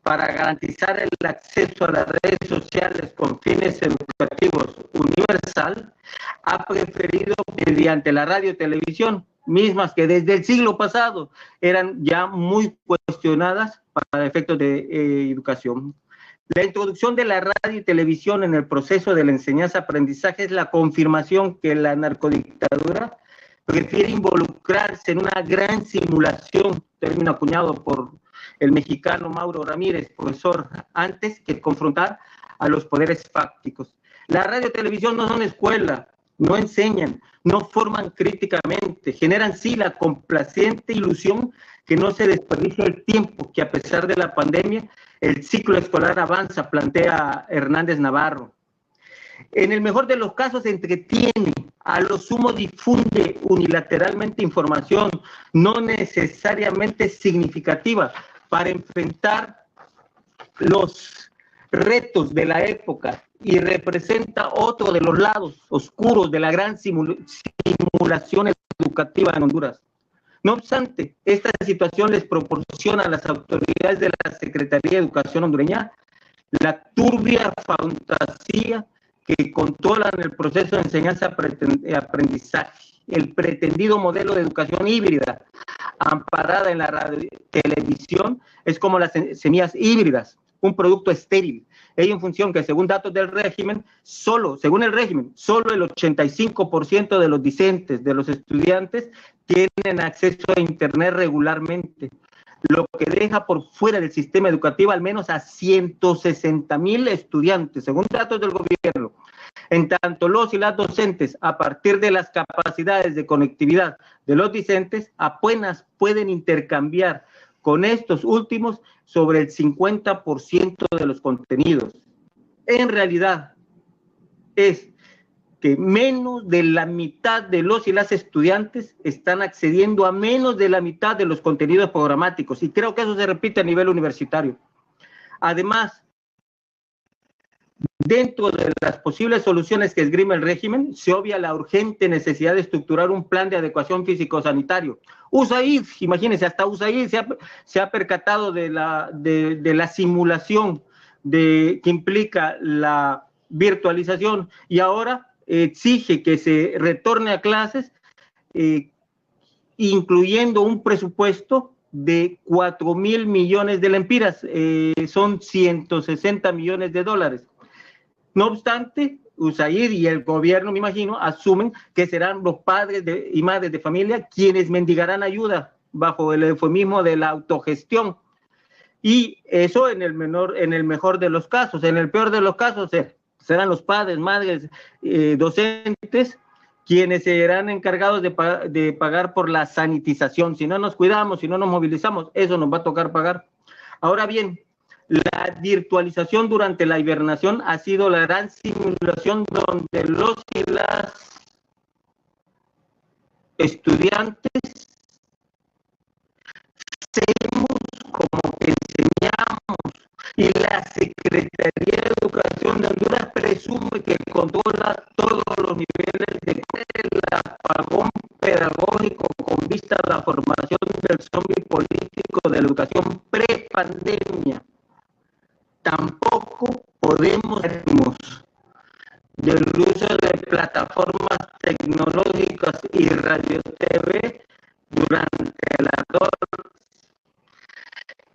para garantizar el acceso a las redes sociales con fines educativos universal, ha preferido mediante la radio y televisión, mismas que desde el siglo pasado eran ya muy cuestionadas para efectos de educación. La introducción de la radio y televisión en el proceso de la enseñanza-aprendizaje es la confirmación que la narcodictadura prefiere involucrarse en una gran simulación, término acuñado por el mexicano Mauro Ramírez, profesor, antes que confrontar a los poderes fácticos. La radio y televisión no son escuela, no enseñan, no forman críticamente, generan sí la complaciente ilusión que no se desperdicia el tiempo, que a pesar de la pandemia, el ciclo escolar avanza, plantea Hernández Navarro. En el mejor de los casos entretiene, a lo sumo difunde unilateralmente información no necesariamente significativa para enfrentar los retos de la época y representa otro de los lados oscuros de la gran simulación educativa en Honduras. No obstante, esta situación les proporciona a las autoridades de la Secretaría de Educación hondureña la turbia fantasía que controlan el proceso de enseñanza-aprendizaje. El pretendido modelo de educación híbrida amparada en la radio televisión es como las semillas híbridas, un producto estéril. Ello en función que, según datos del régimen, según el régimen, solo el 85% de los discentes, de los estudiantes, tienen acceso a Internet regularmente, lo que deja por fuera del sistema educativo al menos a 160,000 estudiantes, según datos del gobierno. En tanto, los y las docentes, a partir de las capacidades de conectividad de los discentes, apenas pueden intercambiar con estos últimos sobre el 50% de los contenidos. En realidad, es que menos de la mitad de los y las estudiantes están accediendo a menos de la mitad de los contenidos programáticos, y creo que eso se repite a nivel universitario. Además, dentro de las posibles soluciones que esgrime el régimen, se obvia la urgente necesidad de estructurar un plan de adecuación físico-sanitario. USAID, imagínense, hasta USAID se ha percatado de la simulación que implica la virtualización, y ahora exige que se retorne a clases, incluyendo un presupuesto de 4,000 millones de lempiras, son 160 millones de dólares. No obstante, USAID y el gobierno, me imagino, asumen que serán los padres y madres de familia quienes mendigarán ayuda bajo el eufemismo de la autogestión. Y eso en el mejor de los casos. En el peor de los casos serán los padres, madres, docentes, quienes serán encargados de pagar por la sanitización. Si no nos cuidamos, si no nos movilizamos, eso nos va a tocar pagar. Ahora bien, la virtualización durante la hibernación ha sido la gran simulación donde los y las estudiantes hacemos como que enseñamos, y la Secretaría de Educación de Honduras presume que controla todos los niveles del apagón pedagógico con vista a la formación del zombie político de la educación pre-pandemia. Tampoco podemos del uso de plataformas tecnológicas y radio TV durante la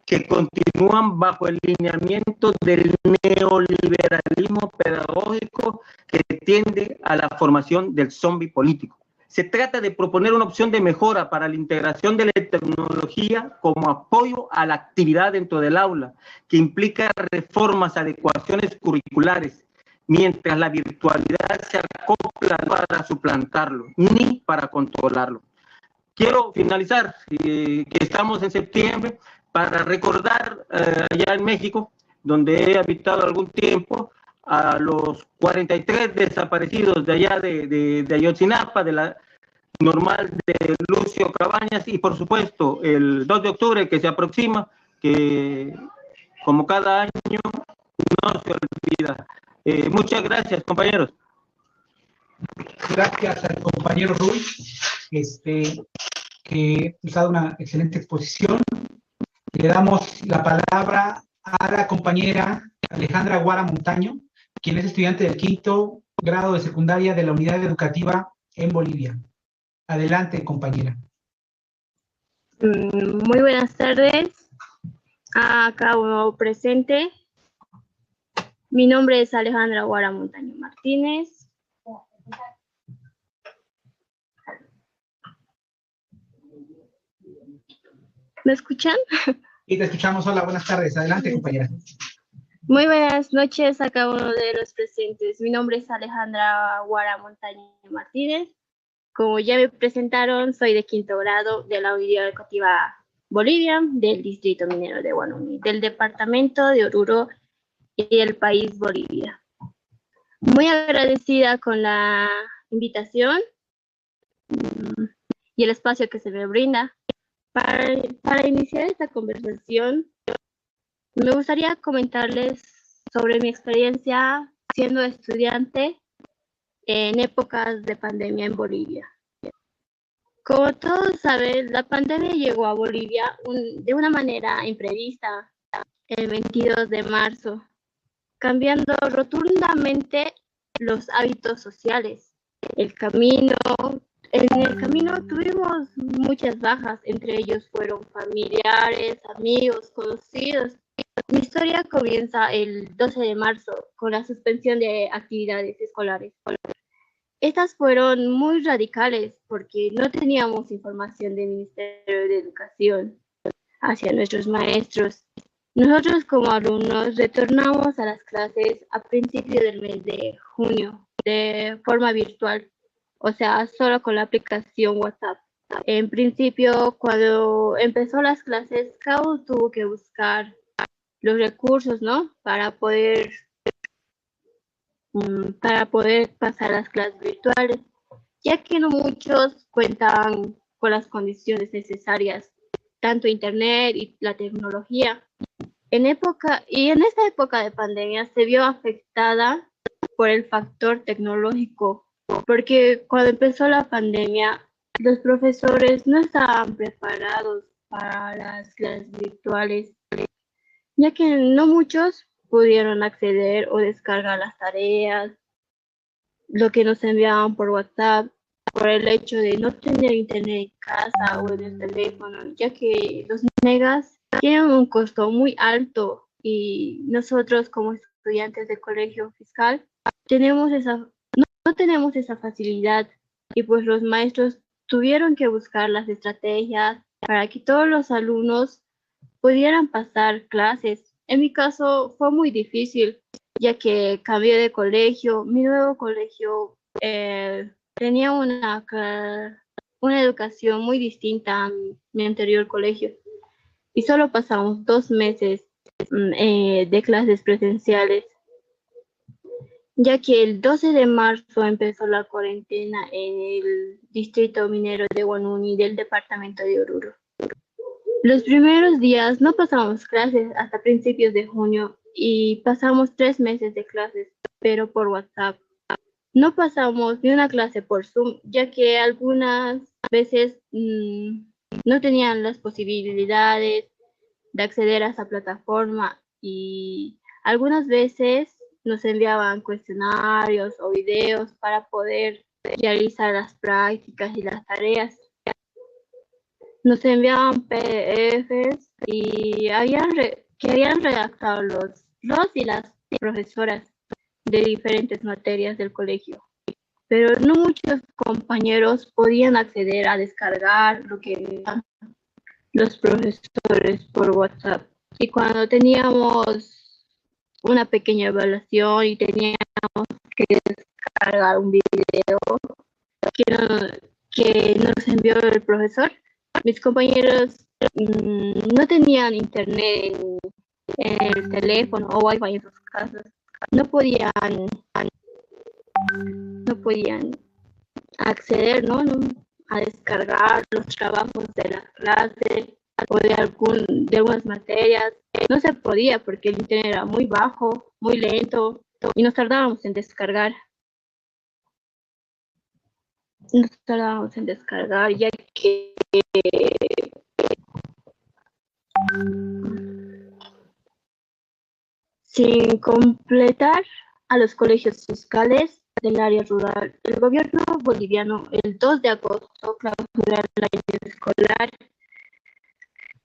que continúan bajo el lineamiento del neoliberalismo pedagógico que tiende a la formación del zombie político. Se trata de proponer una opción de mejora para la integración de la tecnología como apoyo a la actividad dentro del aula, que implica reformas, adecuaciones curriculares, mientras la virtualidad se acopla para suplantarlo, ni para controlarlo. Quiero finalizar, que estamos en septiembre, para recordar allá en México, donde he habitado algún tiempo, a los 43 desaparecidos de allá de Ayotzinapa, de la normal de Lucio Cabañas, y por supuesto el 2 de octubre que se aproxima, que como cada año no se olvida. Muchas gracias, compañeros. Gracias al compañero Ruiz, que nos ha dado una excelente exposición. Le damos la palabra a la compañera Alejandra Guara Montaño, quien es estudiante del 5º grado de secundaria de la Unidad Educativa en Bolivia. Adelante, compañera. Muy buenas tardes a cada uno presente. Mi nombre es Alejandra Guara Montaño Martínez. ¿Me escuchan? Y te escuchamos. Hola, buenas tardes. Adelante, compañera. Muy buenas noches a cada uno de los presentes. Mi nombre es Alejandra Guara Montaño Martínez. Como ya me presentaron, soy de 5º grado de la Unidad Educativa Bolivia, del Distrito Minero de Guanuni, del Departamento de Oruro y el país Bolivia. Muy agradecida con la invitación y el espacio que se me brinda. Para iniciar esta conversación, me gustaría comentarles sobre mi experiencia siendo estudiante en épocas de pandemia en Bolivia. Como todos saben, la pandemia llegó a Bolivia de una manera imprevista el 22 de marzo, cambiando rotundamente los hábitos sociales. En el camino tuvimos muchas bajas, entre ellos fueron familiares, amigos, conocidos. Mi historia comienza el 12 de marzo con la suspensión de actividades escolares. Estas fueron muy radicales porque no teníamos información del Ministerio de Educación hacia nuestros maestros. Nosotros como alumnos retornamos a las clases a principios del mes de junio de forma virtual, o sea, solo con la aplicación WhatsApp. En principio, cuando empezó las clases, cada uno tuvo que buscar los recursos, ¿no? Para poder pasar las clases virtuales, ya que no muchos cuentan con las condiciones necesarias, tanto internet y la tecnología. En esta época de pandemia se vio afectada por el factor tecnológico, porque cuando empezó la pandemia, los profesores no estaban preparados para las clases virtuales, ya que no muchos pudieron acceder o descargar las tareas, lo que nos enviaban por WhatsApp, por el hecho de no tener internet en casa o en el teléfono, ya que los megas tienen un costo muy alto y nosotros como estudiantes de colegio fiscal no tenemos esa facilidad, y pues los maestros tuvieron que buscar las estrategias para que todos los alumnos pudieran pasar clases. En mi caso fue muy difícil, ya que cambié de colegio. Mi nuevo colegio tenía una educación muy distinta a mi anterior colegio, y solo pasamos 2 meses de clases presenciales, ya que el 12 de marzo empezó la cuarentena en el distrito minero de Guanuni del departamento de Oruro. Los primeros días no pasamos clases hasta principios de junio y pasamos 3 meses de clases, pero por WhatsApp. No pasamos ni una clase por Zoom, ya que algunas veces no tenían las posibilidades de acceder a esa plataforma, y algunas veces nos enviaban cuestionarios o videos para poder realizar las prácticas y las tareas. Nos enviaban PDFs y que habían redactado los y las profesoras de diferentes materias del colegio, pero no muchos compañeros podían acceder a descargar lo que enviaban los profesores por WhatsApp. Y cuando teníamos una pequeña evaluación y teníamos que descargar un video que nos envió el profesor, mis compañeros no tenían internet en el teléfono o wifi en sus casas. No podían acceder, ¿no? A descargar los trabajos de la clase o de algunas materias. No se podía porque el internet era muy bajo, muy lento, y nos tardábamos en descargar. Ya que sin completar a los colegios fiscales del área rural, el gobierno boliviano el 2 de agosto clausuró el año escolar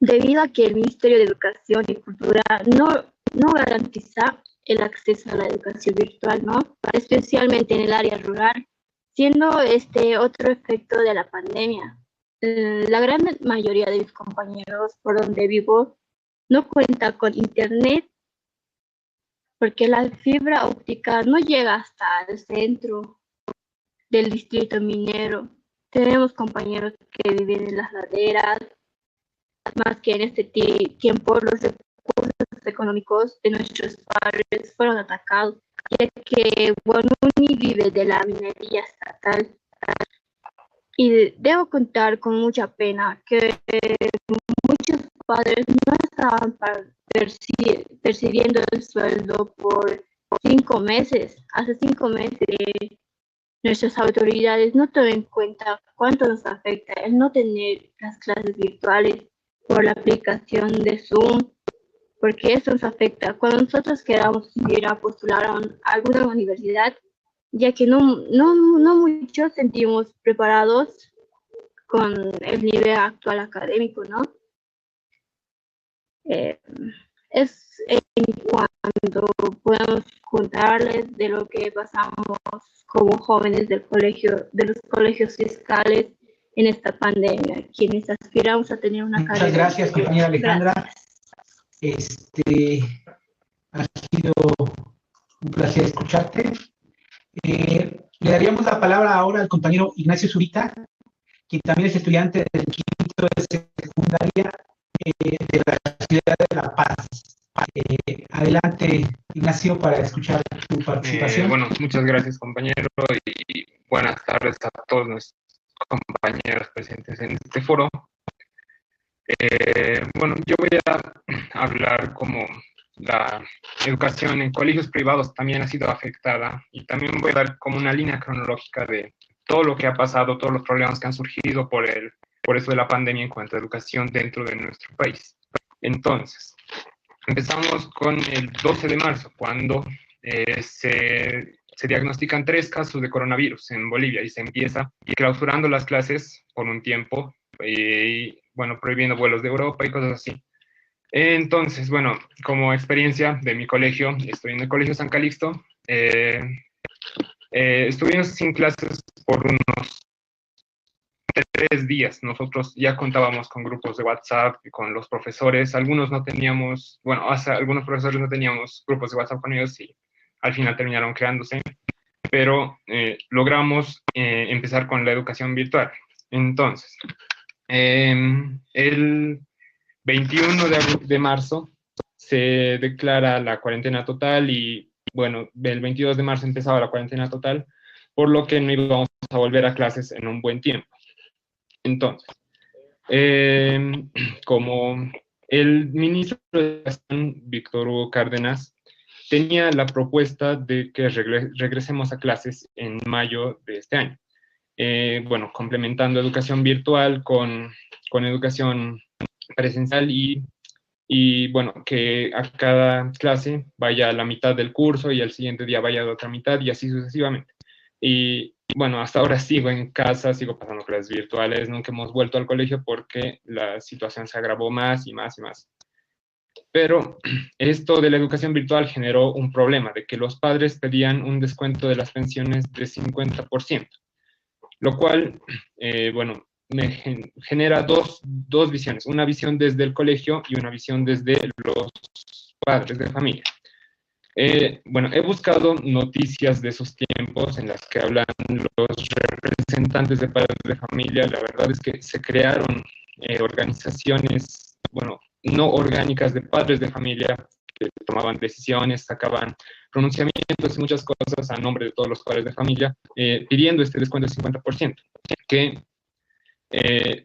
debido a que el Ministerio de Educación y Cultura no garantiza el acceso a la educación virtual, ¿no? Especialmente en el área rural, siendo este otro efecto de la pandemia. La gran mayoría de mis compañeros por donde vivo no cuenta con internet porque la fibra óptica no llega hasta el centro del distrito minero. Tenemos compañeros que viven en las laderas, más que en este tiempo los recursos económicos de nuestros padres fueron atacados, ya que Guanuni vive de la minería estatal. Y debo contar con mucha pena que muchos padres no estaban percibiendo el sueldo por 5 meses. Hace 5 meses nuestras autoridades no toman en cuenta cuánto nos afecta el no tener las clases virtuales por la aplicación de Zoom, porque eso nos afecta. Cuando nosotros queramos ir a postular a alguna universidad, ya que no muchos sentimos preparados con el nivel actual académico, ¿no? Es en cuanto podemos contarles de lo que pasamos como jóvenes del colegio, de los colegios fiscales en esta pandemia, quienes aspiramos a tener una carrera. Muchas gracias, compañera Alejandra. Gracias. Ha sido un placer escucharte. Le daríamos la palabra ahora al compañero Ignacio Zurita, quien también es estudiante del quinto de secundaria de la ciudad de La Paz. Adelante, Ignacio, para escuchar tu participación. Bueno, muchas gracias, compañero, y buenas tardes a todos nuestros compañeros presentes en este foro. Bueno, yo voy a hablar como la educación en colegios privados también ha sido afectada, y también voy a dar como una línea cronológica de todo lo que ha pasado, todos los problemas que han surgido por eso de la pandemia en cuanto a educación dentro de nuestro país. Entonces, empezamos con el 12 de marzo, cuando se diagnostican 3 casos de coronavirus en Bolivia y se empieza clausurando las clases por un tiempo y, bueno, prohibiendo vuelos de Europa y cosas así. Entonces, bueno, como experiencia de mi colegio, estoy en el Colegio San Calixto, estuvimos sin clases por unos 3 días. Nosotros ya contábamos con grupos de WhatsApp, con los profesores. Algunos no teníamos, bueno, hasta algunos profesores no teníamos grupos de WhatsApp con ellos y al final terminaron creándose. Pero logramos empezar con la educación virtual. Entonces, el 21 de marzo se declara la cuarentena total y, bueno, el 22 de marzo empezaba la cuarentena total, por lo que no íbamos a volver a clases en un buen tiempo. Entonces, como el ministro de Educación, Víctor Hugo Cárdenas, tenía la propuesta de que regresemos a clases en mayo de este año. Bueno, complementando educación virtual con educación presencial y bueno, que a cada clase vaya a la mitad del curso y al siguiente día vaya a la otra mitad y así sucesivamente. Y bueno, hasta ahora sigo en casa, sigo pasando clases virtuales, nunca hemos vuelto al colegio porque la situación se agravó más y más y más. Pero esto de la educación virtual generó un problema, de que los padres pedían un descuento de las pensiones de 50%, lo cual, bueno, me genera dos visiones, una visión desde el colegio y una visión desde los padres de familia. Bueno, he buscado noticias de esos tiempos en las que hablan los representantes de padres de familia. La verdad es que se crearon organizaciones, bueno, no orgánicas de padres de familia que tomaban decisiones, sacaban pronunciamientos y muchas cosas a nombre de todos los padres de familia, pidiendo este descuento del 50%, que,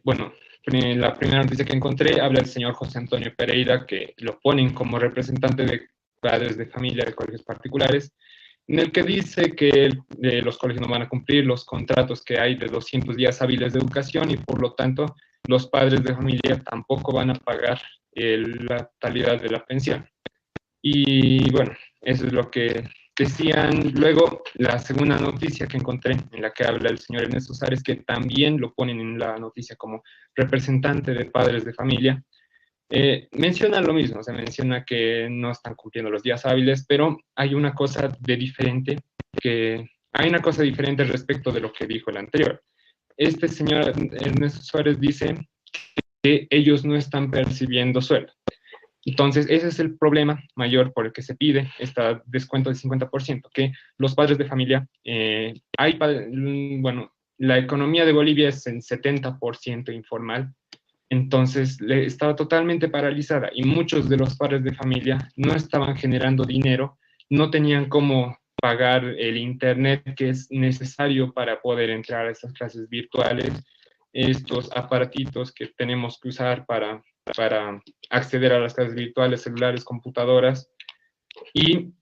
bueno, la primera noticia que encontré habla del señor José Antonio Pereira, que lo ponen como representante de padres de familia de colegios particulares, en el que dice que los colegios no van a cumplir los contratos que hay de 200 días hábiles de educación y por lo tanto los padres de familia tampoco van a pagar la totalidad de la pensión. Y bueno, eso es lo que decían. Luego, la segunda noticia que encontré, en la que habla el señor Ernesto Sares, que también lo ponen en la noticia como representante de padres de familia, menciona lo mismo, se menciona que no están cumpliendo los días hábiles, pero hay una cosa diferente respecto de lo que dijo el anterior. Este señor Ernesto Suárez dice que ellos no están percibiendo sueldo. Entonces, ese es el problema mayor por el que se pide este descuento del 50%, que los padres de familia, bueno, la economía de Bolivia es en 70% informal, entonces estaba totalmente paralizada y muchos de los padres de familia no estaban generando dinero, no tenían cómo pagar el internet que es necesario para poder entrar a estas clases virtuales, estos aparatitos que tenemos que usar para acceder a las clases virtuales, celulares, computadoras, y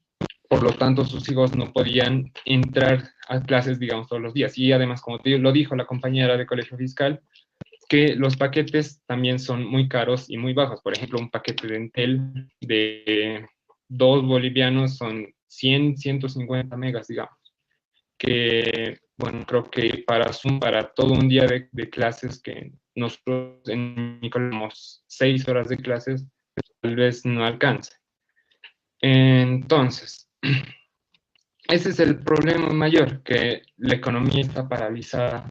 por lo tanto sus hijos no podían entrar a clases, digamos, todos los días. Y además, como lo dijo la compañera de colegio fiscal, que los paquetes también son muy caros y muy bajos. Por ejemplo, un paquete de Entel de 2 bolivianos son 100, 150 megas, digamos. que, bueno, creo que para Zoom, para todo un día de clases, que nosotros en mi colegio tenemos 6 horas de clases, tal vez no alcance. Entonces, ese es el problema mayor, que la economía está paralizada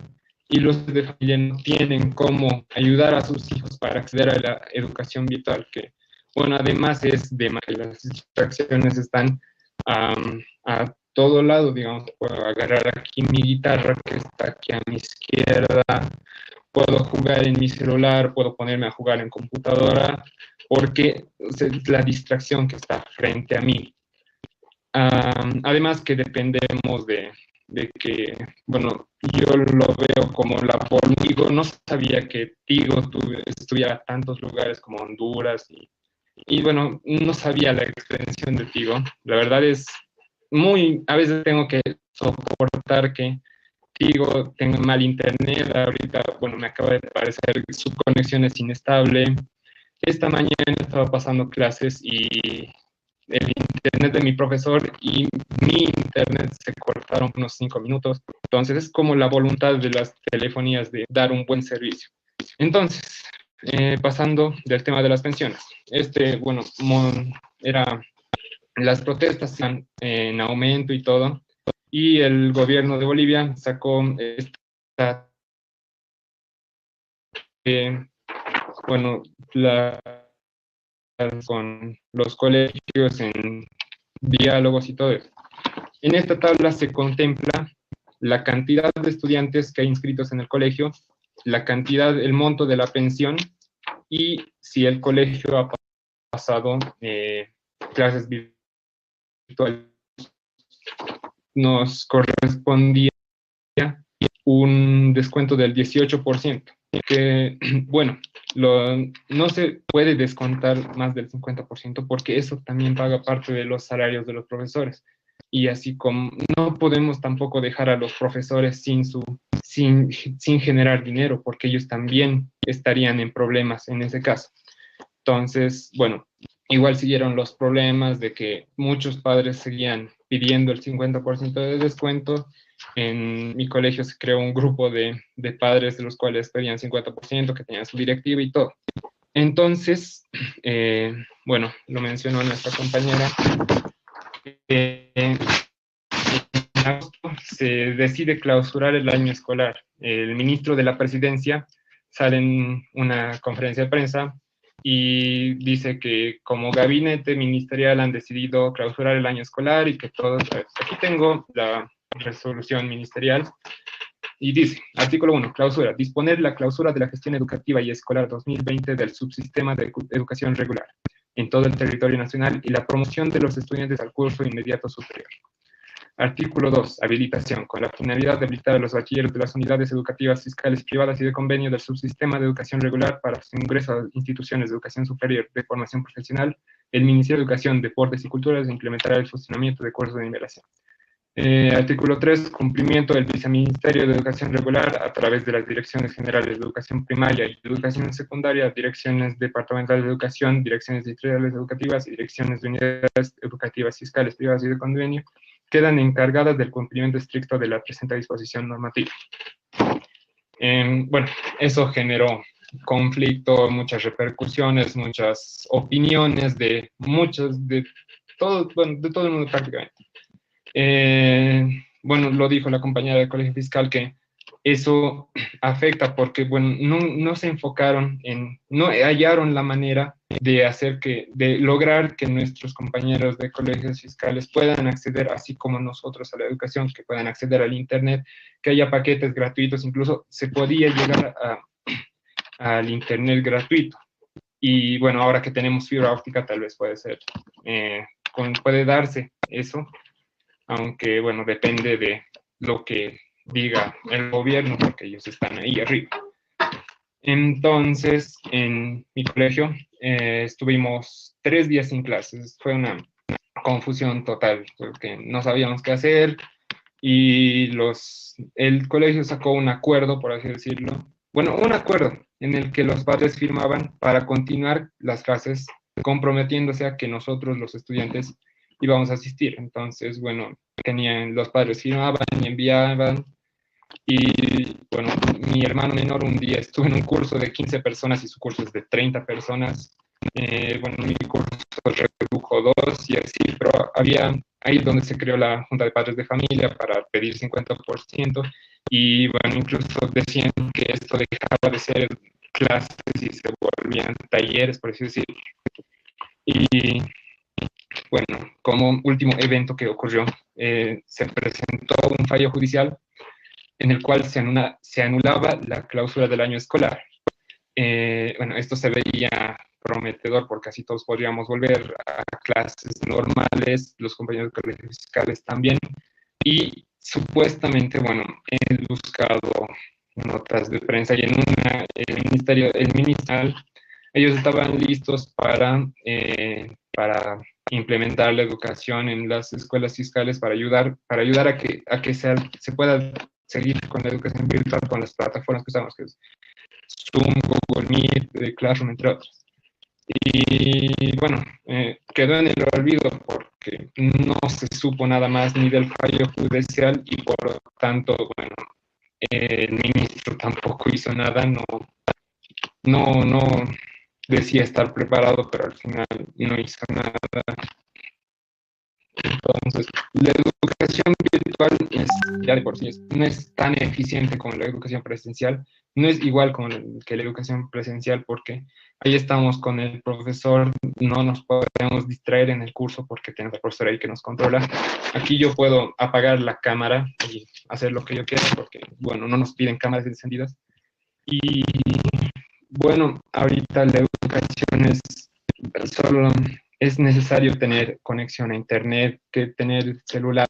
y los de familia no tienen cómo ayudar a sus hijos para acceder a la educación virtual, que, bueno, además es de que las distracciones están a todo lado, digamos. Puedo agarrar aquí mi guitarra que está aquí a mi izquierda, puedo jugar en mi celular, puedo ponerme a jugar en computadora, porque es la distracción que está frente a mí. Además que dependemos de que, bueno, yo lo veo como la Tigo. No sabía que Tigo estuviera a tantos lugares como Honduras y bueno, no sabía la extensión de Tigo. La verdad es a veces tengo que soportar que Tigo tenga mal internet. Ahorita, bueno, me acaba de parecer que su conexión es inestable. Esta mañana estaba pasando clases y el internet de mi profesor y mi internet se cortaron unos 5 minutos. Entonces es como la voluntad de las telefonías de dar un buen servicio. Entonces, pasando del tema de las pensiones. Bueno, las protestas están en aumento y todo, y el gobierno de Bolivia sacó esta, bueno, con los colegios en diálogos y todo eso. En esta tabla se contempla la cantidad de estudiantes que hay inscritos en el colegio, la cantidad, el monto de la pensión, y si el colegio ha pasado clases virtuales. Nos correspondía un descuento del 18%, que, bueno, no se puede descontar más del 50% porque eso también paga parte de los salarios de los profesores. Y así como no podemos tampoco dejar a los profesores sin generar dinero, porque ellos también estarían en problemas en ese caso. Entonces, bueno, igual siguieron los problemas de que muchos padres seguían pidiendo el 50% de descuento. En mi colegio se creó un grupo de padres de los cuales pedían 50%, que tenían su directiva y todo. Entonces, bueno, lo mencionó nuestra compañera, en agosto se decide clausurar el año escolar. El ministro de la Presidencia sale en una conferencia de prensa y dice que como gabinete ministerial han decidido clausurar el año escolar y que todos... Aquí tengo la resolución ministerial y dice, artículo 1, clausura, disponer la clausura de la gestión educativa y escolar 2020 del subsistema de educación regular en todo el territorio nacional y la promoción de los estudiantes al curso inmediato superior. Artículo 2, habilitación, con la finalidad de habilitar a los bachilleros de las unidades educativas fiscales privadas y de convenio del subsistema de educación regular para su ingreso a instituciones de educación superior de formación profesional, el Ministerio de Educación, Deportes y Culturas implementará el funcionamiento de cursos de nivelación. Artículo 3, cumplimiento del Viceministerio de Educación Regular a través de las Direcciones Generales de Educación Primaria y Educación Secundaria, Direcciones Departamentales de Educación, Direcciones Distritales Educativas y Direcciones de Unidades Educativas Fiscales Privadas y de Convenio, quedan encargadas del cumplimiento estricto de la presente disposición normativa. Bueno, eso generó conflicto, muchas repercusiones, muchas opiniones de todo el mundo prácticamente. Bueno, lo dijo la compañera del Colegio Fiscal que eso afecta porque, bueno, no se enfocaron no hallaron la manera de lograr que nuestros compañeros de colegios fiscales puedan acceder, así como nosotros, a la educación, que puedan acceder al internet, que haya paquetes gratuitos, incluso se podía llegar al internet gratuito. Y bueno, ahora que tenemos fibra óptica, tal vez puede darse eso, aunque bueno, depende de lo que diga el gobierno, porque ellos están ahí arriba. Entonces, en mi colegio estuvimos 3 días sin clases. Fue una confusión total, porque no sabíamos qué hacer, y el colegio sacó un acuerdo, por así decirlo. Bueno, un acuerdo en el que los padres firmaban para continuar las clases, comprometiéndose a que nosotros, los estudiantes, íbamos a asistir. Entonces, bueno, los padres firmaban y enviaban. Y bueno, mi hermano menor un día estuvo en un curso de 15 personas y su curso es de 30 personas. Bueno, mi curso redujo 2 y así, pero había ahí donde se creó la Junta de Padres de Familia para pedir 50%, y bueno, incluso decían que esto dejaba de ser clases y se volvían talleres, por así decirlo. Y bueno, como último evento que ocurrió, se presentó un fallo judicial en el cual se anulaba la clausura del año escolar. Bueno, esto se veía prometedor porque así todos podríamos volver a clases normales, los compañeros de colegios fiscales también, y supuestamente, bueno, he buscado notas de prensa y en una, el ministerial, ellos estaban listos para implementar la educación en las escuelas fiscales para ayudar a que se pueda seguir con la educación virtual con las plataformas que usamos, que es Zoom, Google Meet, Classroom, entre otros. Y bueno, quedó en el olvido porque no se supo nada más ni del fallo judicial y por lo tanto, bueno, el ministro tampoco hizo nada, no decía estar preparado, pero al final no hizo nada. Entonces, la educación virtual ya de por sí no es tan eficiente como la educación presencial, no es igual que la educación presencial porque ahí estamos con el profesor, no nos podemos distraer en el curso porque tenemos al profesor ahí que nos controla. Aquí yo puedo apagar la cámara y hacer lo que yo quiera porque, bueno, no nos piden cámaras encendidas. Y bueno, ahorita la educación solo es necesario tener conexión a internet, que tener celulares,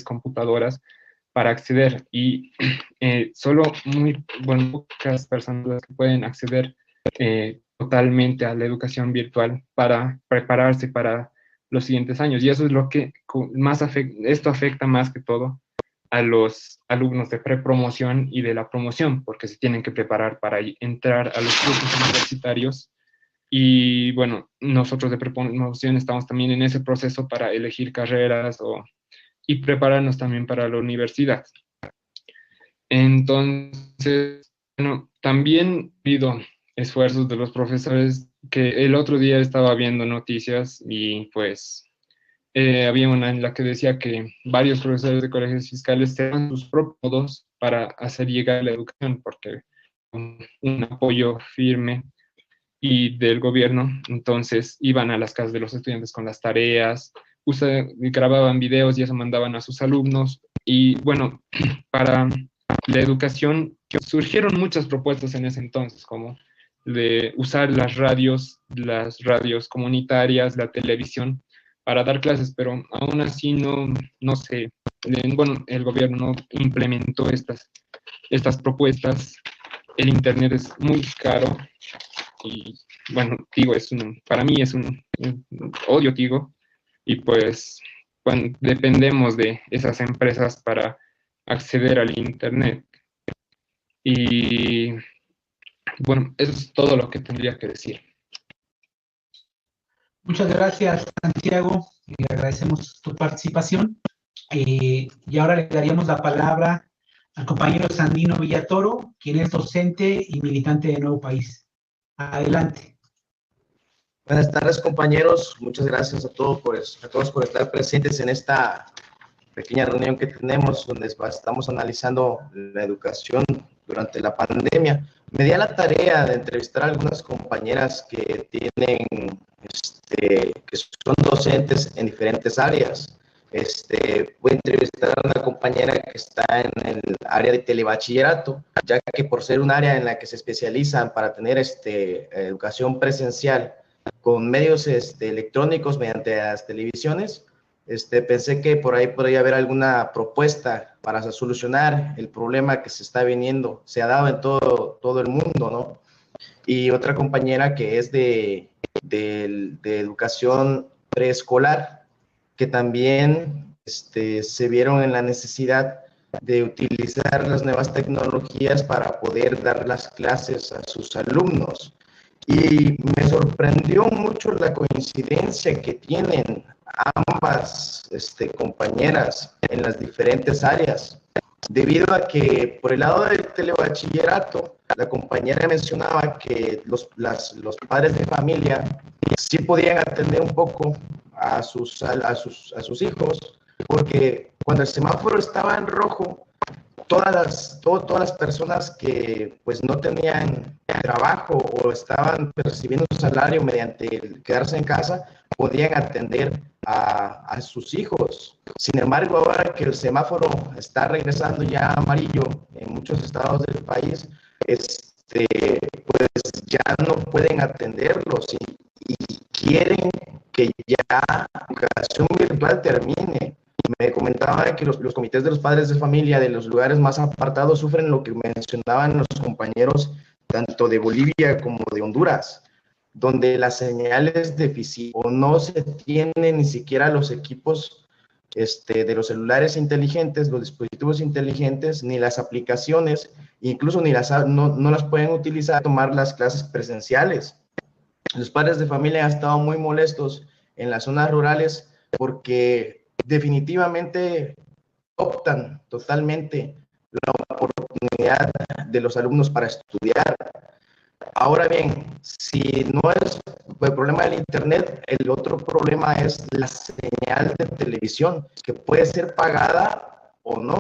computadoras para acceder, y solo pocas personas que pueden acceder totalmente a la educación virtual para prepararse para los siguientes años, y eso es lo que más esto afecta más que todo a los alumnos de prepromoción y de la promoción, porque se tienen que preparar para entrar a los cursos universitarios. Y bueno, nosotros de prepromoción estamos también en ese proceso para elegir carreras y prepararnos también para la universidad. Entonces, bueno, también ha habido esfuerzos de los profesores, que el otro día estaba viendo noticias y pues había una en la que decía que varios profesores de colegios fiscales se dan sus propios modos para hacer llegar la educación, porque un apoyo firme y del gobierno, entonces iban a las casas de los estudiantes con las tareas, grababan videos y eso mandaban a sus alumnos. Y bueno, para la educación surgieron muchas propuestas en ese entonces, como de usar las radios comunitarias, la televisión, para dar clases, pero aún así no sé, bueno, el gobierno no implementó estas propuestas. El internet es muy caro y bueno, Tigo para mí es un odio Tigo, y pues bueno, dependemos de esas empresas para acceder al internet. Y bueno, eso es todo lo que tendría que decir. Muchas gracias, Santiago. Le agradecemos tu participación. Y ahora le daríamos la palabra al compañero Sandino Villatoro, quien es docente y militante de Nuevo País. Adelante. Buenas tardes, compañeros. Muchas gracias a todos por estar presentes en esta pequeña reunión que tenemos, donde estamos analizando la educación durante la pandemia. Me di a la tarea de entrevistar a algunas compañeras que son docentes en diferentes áreas. Voy a entrevistar a una compañera que está en el área de telebachillerato, ya que por ser un área en la que se especializan para tener educación presencial con medios electrónicos mediante las televisiones, pensé que por ahí podría haber alguna propuesta para solucionar el problema que se ha dado en todo el mundo, ¿no? Y otra compañera que es de educación preescolar, que también se vieron en la necesidad de utilizar las nuevas tecnologías para poder dar las clases a sus alumnos. Y me sorprendió mucho la coincidencia que tienen ambas compañeras en las diferentes áreas, debido a que por el lado del telebachillerato, la compañera mencionaba que los padres de familia sí podían atender un poco a sus hijos, porque cuando el semáforo estaba en rojo, todas las personas que pues no tenían trabajo o estaban percibiendo un salario mediante el quedarse en casa, podían atender a sus hijos. Sin embargo, ahora que el semáforo está regresando ya amarillo en muchos estados del país, pues ya no pueden atenderlos y quieren que ya la educación virtual termine. Me comentaba que los comités de los padres de familia de los lugares más apartados sufren lo que mencionaban los compañeros tanto de Bolivia como de Honduras, donde las señales deficientes o no se tienen ni siquiera los equipos de los celulares inteligentes, los dispositivos inteligentes, ni las aplicaciones, incluso no las pueden utilizar para tomar las clases presenciales. Los padres de familia han estado muy molestos en las zonas rurales porque definitivamente optan totalmente la oportunidad de los alumnos para estudiar. Ahora bien, si no es el problema del internet, el otro problema es la señal de televisión, que puede ser pagada o no.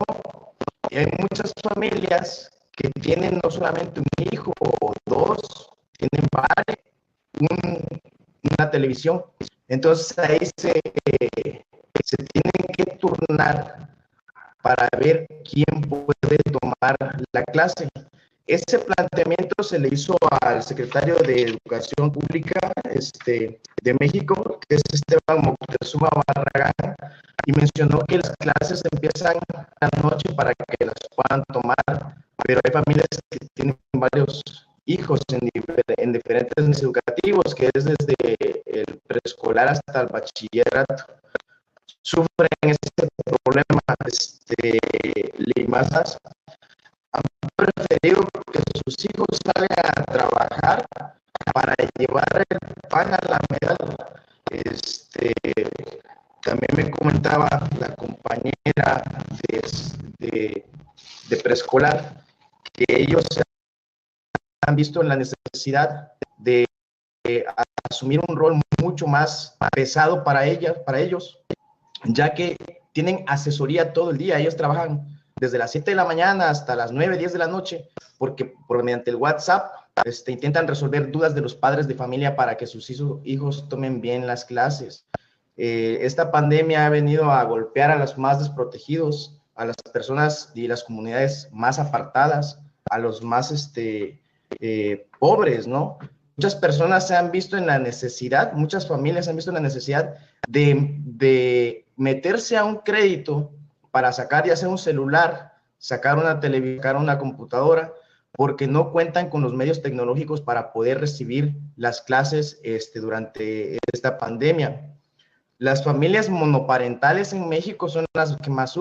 Y hay muchas familias que tienen no solamente un hijo o dos, tienen una televisión. Entonces ahí se tienen que turnar para ver quién puede tomar la clase. Ese planteamiento se le hizo al secretario de Educación Pública de México, que es Esteban Moctezuma Barragán, y mencionó que las clases empiezan a la noche para que las puedan tomar, pero hay familias que tienen varios hijos en diferentes educativos, que es desde el preescolar hasta el bachillerato. Sufren ese problema, limasas. Han preferido que sus hijos salgan a trabajar para llevar el pan a la mesa. También me comentaba la compañera de preescolar que ellos se han visto en la necesidad de asumir un rol mucho más pesado para ellos, ya que tienen asesoría todo el día. Ellos trabajan desde las 7 de la mañana hasta las 9, 10 de la noche, porque mediante el WhatsApp intentan resolver dudas de los padres de familia para que sus hijos tomen bien las clases. Esta pandemia ha venido a golpear a los más desprotegidos, a las personas y las comunidades más apartadas, a los más pobres, ¿no? Muchas personas se han visto en la necesidad, muchas familias se han visto en la necesidad de meterse a un crédito para sacar ya sea un celular, sacar una televisión, sacar una computadora, porque no cuentan con los medios tecnológicos para poder recibir las clases durante esta pandemia. Las familias monoparentales en México son las que más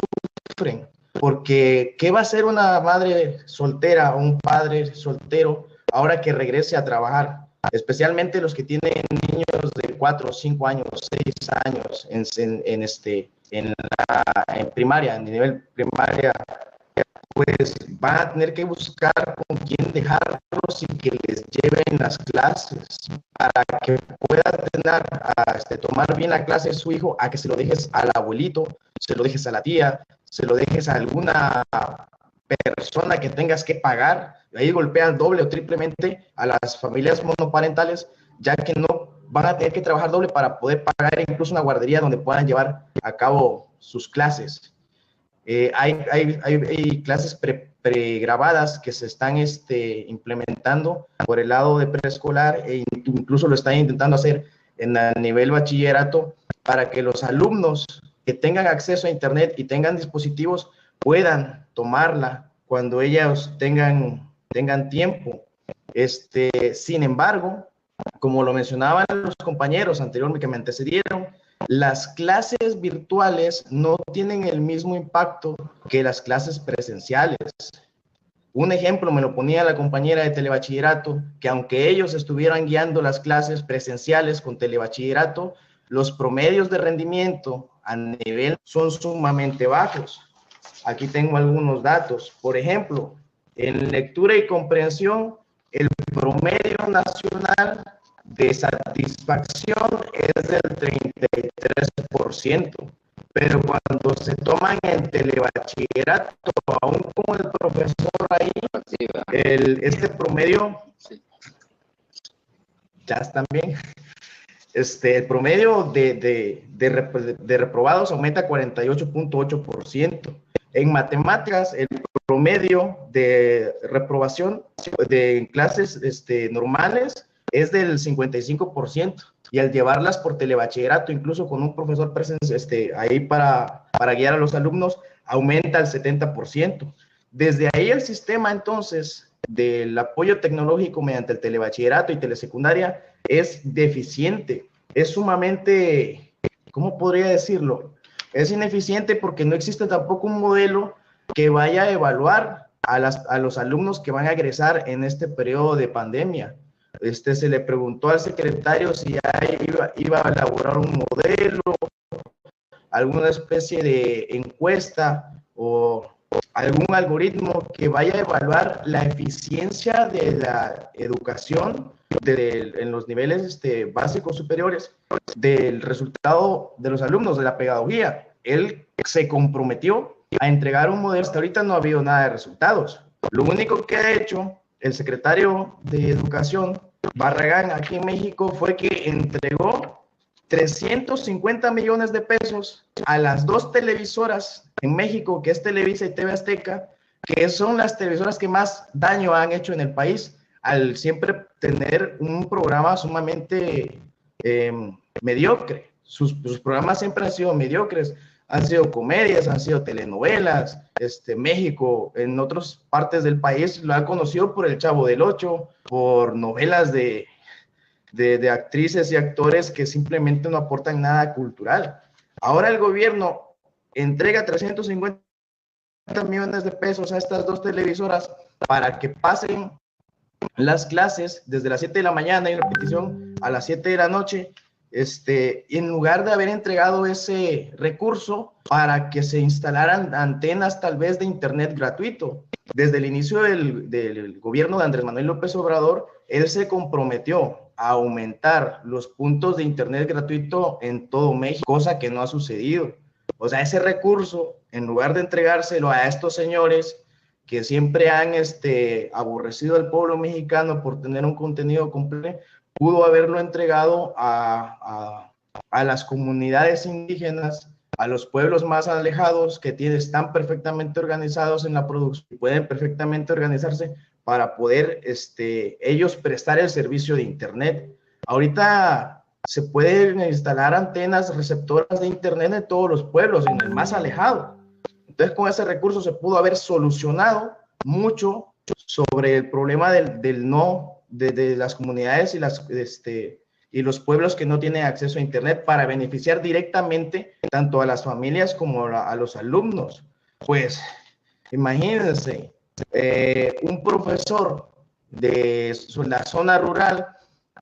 sufren, porque ¿qué va a hacer una madre soltera o un padre soltero ahora que regrese a trabajar? Especialmente los que tienen niños de 4, 5 años, 6 años en primaria, en nivel primaria, pues van a tener que buscar con quién dejarlos y que les lleven las clases para que pueda tomar bien la clase de su hijo, a que se lo dejes al abuelito, se lo dejes a la tía, se lo dejes a alguna persona que tengas que pagar. Ahí golpean doble o triplemente a las familias monoparentales, ya que no van a tener que trabajar doble para poder pagar incluso una guardería donde puedan llevar a cabo sus clases. Hay clases pregrabadas que se están implementando por el lado de preescolar e incluso lo están intentando hacer en el nivel bachillerato para que los alumnos que tengan acceso a internet y tengan dispositivos puedan tomarla cuando ellos tengan tiempo. Sin embargo, como lo mencionaban los compañeros anteriormente que me antecedieron, las clases virtuales no tienen el mismo impacto que las clases presenciales. Un ejemplo me lo ponía la compañera de telebachillerato, que aunque ellos estuvieran guiando las clases presenciales con telebachillerato, los promedios de rendimiento a nivel son sumamente bajos. Aquí tengo algunos datos. Por ejemplo, en lectura y comprensión, el promedio nacional de satisfacción es del 33%, pero cuando se toman en telebachillerato, aún con el profesor ahí, este promedio, ya están bien, el promedio de reprobados aumenta 48.8%. En matemáticas, el promedio de reprobación de clases normales es del 55%, y al llevarlas por telebachillerato, incluso con un profesor presente ahí para guiar a los alumnos, aumenta al 70%. Desde ahí el sistema, entonces, del apoyo tecnológico mediante el telebachillerato y telesecundaria es deficiente, es sumamente, ¿cómo podría decirlo? Es ineficiente porque no existe tampoco un modelo que vaya a evaluar a los alumnos que van a egresar en este periodo de pandemia. Se le preguntó al secretario si iba a elaborar un modelo, alguna especie de encuesta o algún algoritmo que vaya a evaluar la eficiencia de la educación en los niveles básicos superiores, del resultado de los alumnos, de la pedagogía. Él se comprometió a entregar un modelo. Hasta ahorita no ha habido nada de resultados. Lo único que ha hecho el secretario de Educación, Barragán, aquí en México, fue que entregó 350 millones de pesos a las dos televisoras en México, que es Televisa y TV Azteca, que son las televisoras que más daño han hecho en el país, al siempre tener un programa sumamente mediocre. Sus programas siempre han sido mediocres, han sido comedias, han sido telenovelas. México, en otras partes del país, lo ha conocido por El Chavo del Ocho, por novelas de actrices y actores que simplemente no aportan nada cultural. Ahora el gobierno entrega 350 millones de pesos a estas dos televisoras para que pasen las clases desde las 7 de la mañana y repetición a las 7 de la noche, en lugar de haber entregado ese recurso para que se instalaran antenas tal vez de internet gratuito. Desde el inicio del gobierno de Andrés Manuel López Obrador, él se comprometió a aumentar los puntos de internet gratuito en todo México, cosa que no ha sucedido. O sea, ese recurso, en lugar de entregárselo a estos señores que siempre han aborrecido al pueblo mexicano por tener un contenido completo, pudo haberlo entregado a las comunidades indígenas, a los pueblos más alejados que están perfectamente organizados en la producción y pueden perfectamente organizarse para poder ellos prestar el servicio de internet. Ahorita se pueden instalar antenas receptoras de internet en todos los pueblos, en el más alejado. Entonces, con ese recurso se pudo haber solucionado mucho sobre el problema de las comunidades y los pueblos que no tienen acceso a internet, para beneficiar directamente tanto a las familias como a los alumnos. Pues, imagínense, un profesor de la zona rural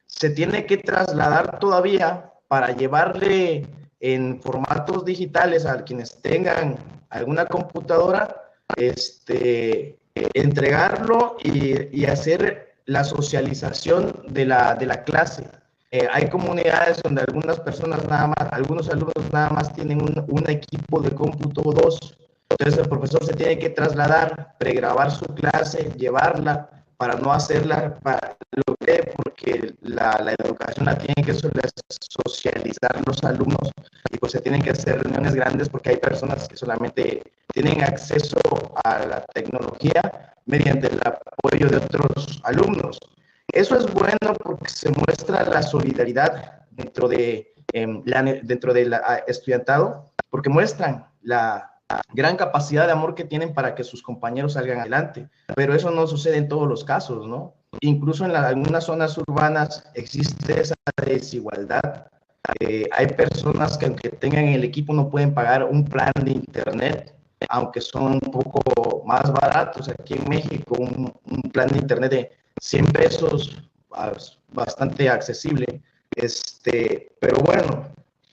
se tiene que trasladar todavía para llevarle en formatos digitales a quienes tengan alguna computadora, entregarlo y hacer la socialización de la clase. Hay comunidades donde algunos alumnos nada más tienen un equipo de cómputo 2. Entonces el profesor se tiene que trasladar, pregrabar su clase, llevarla para no hacerla porque la educación la tienen que socializar los alumnos, y pues se tienen que hacer reuniones grandes porque hay personas que solamente tienen acceso a la tecnología mediante el apoyo de otros alumnos. Eso es bueno porque se muestra la solidaridad dentro del estudiantado, porque muestran la gran capacidad de amor que tienen para que sus compañeros salgan adelante, pero eso no sucede en todos los casos, ¿no? Incluso en algunas zonas urbanas existe esa desigualdad. Hay personas que aunque tengan el equipo no pueden pagar un plan de internet, aunque son un poco más baratos. Aquí en México un plan de internet de 100 pesos, bastante accesible. Pero bueno,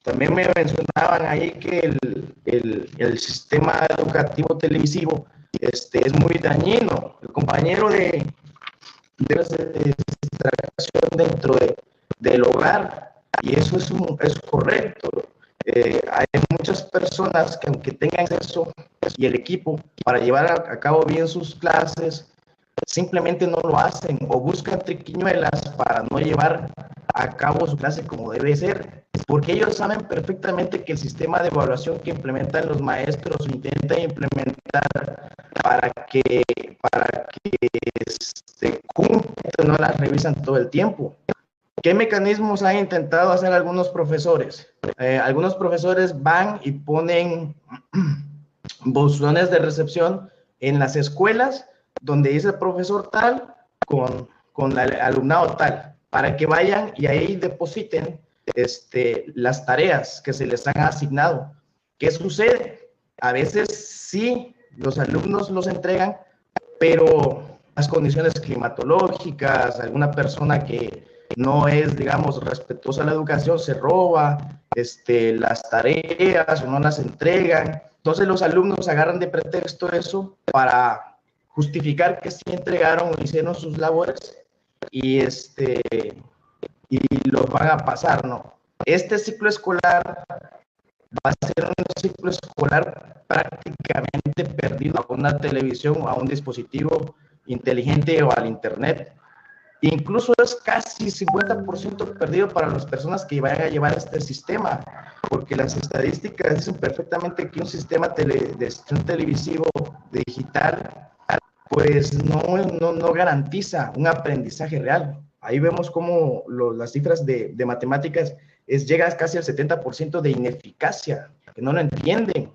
También me mencionaban ahí que el sistema educativo televisivo es muy dañino. El compañero de distracción dentro del hogar, y eso es correcto. Hay muchas personas que aunque tengan acceso y el equipo para llevar a cabo bien sus clases, simplemente no lo hacen o buscan triquiñuelas para no llevar a cabo su clase como debe ser, porque ellos saben perfectamente que el sistema de evaluación que implementan los maestros intenta implementar para que cumplan, no las revisan todo el tiempo. ¿Qué mecanismos han intentado hacer algunos profesores? Algunos profesores van y ponen buzones de recepción en las escuelas donde dice el profesor tal con el alumnado tal, para que vayan y ahí depositen las tareas que se les han asignado. ¿Qué sucede? A veces sí, los alumnos los entregan, pero las condiciones climatológicas, alguna persona que no es, digamos, respetuosa a la educación, se roba las tareas o no las entregan. Entonces los alumnos agarran de pretexto eso para justificar que sí entregaron o hicieron sus labores y los van a pasar, ¿no? Este ciclo escolar va a ser un ciclo escolar prácticamente perdido a una televisión o a un dispositivo inteligente o al internet. Incluso es casi 50% perdido para las personas que vayan a llevar este sistema, porque las estadísticas dicen perfectamente que un sistema de televisivo digital pues no garantiza un aprendizaje real. Ahí vemos cómo las cifras de matemáticas llega casi al 70% de ineficacia, que no lo entienden.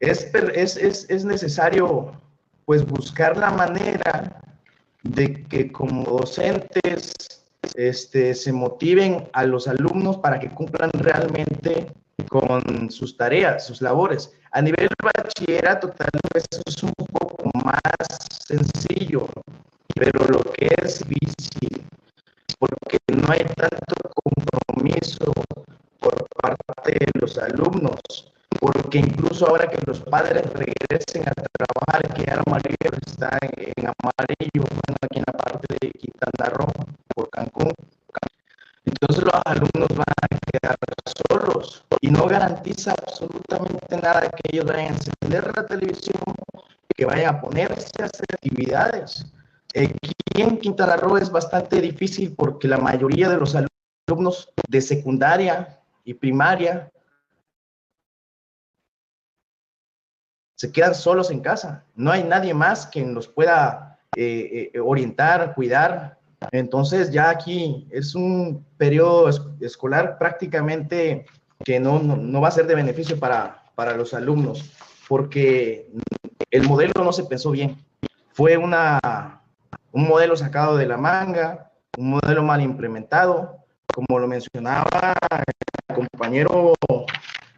Es necesario pues buscar la manera de que como docentes se motiven a los alumnos para que cumplan realmente con sus tareas, sus labores. A nivel bachillerato tal vez es un poco más sencillo, pero lo que es difícil, porque no hay tanto compromiso por parte de los alumnos, porque incluso ahora que los padres regresen a trabajar, que ya la mayoría está en amarillo, aquí en la parte de Quintana Roo, por Cancún, entonces los alumnos van a quedar solos y no garantiza absolutamente nada que ellos vayan a encender la televisión, que vayan a ponerse a hacer actividades. Aquí en Quintana Roo es bastante difícil porque la mayoría de los alumnos de secundaria y primaria se quedan solos en casa. No hay nadie más que los pueda orientar, cuidar. Entonces ya aquí es un periodo escolar prácticamente que no va a ser de beneficio para los alumnos, porque el modelo no se pensó bien. Fue un modelo sacado de la manga, un modelo mal implementado, como lo mencionaba el compañero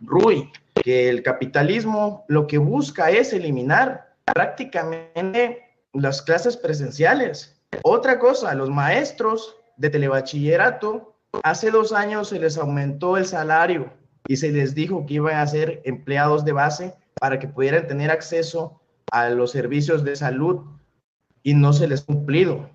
Rui, que el capitalismo lo que busca es eliminar prácticamente las clases presenciales. Otra cosa, los maestros de telebachillerato, hace 2 años se les aumentó el salario y se les dijo que iban a ser empleados de base para que pudieran tener acceso a los servicios de salud y no se les ha cumplido.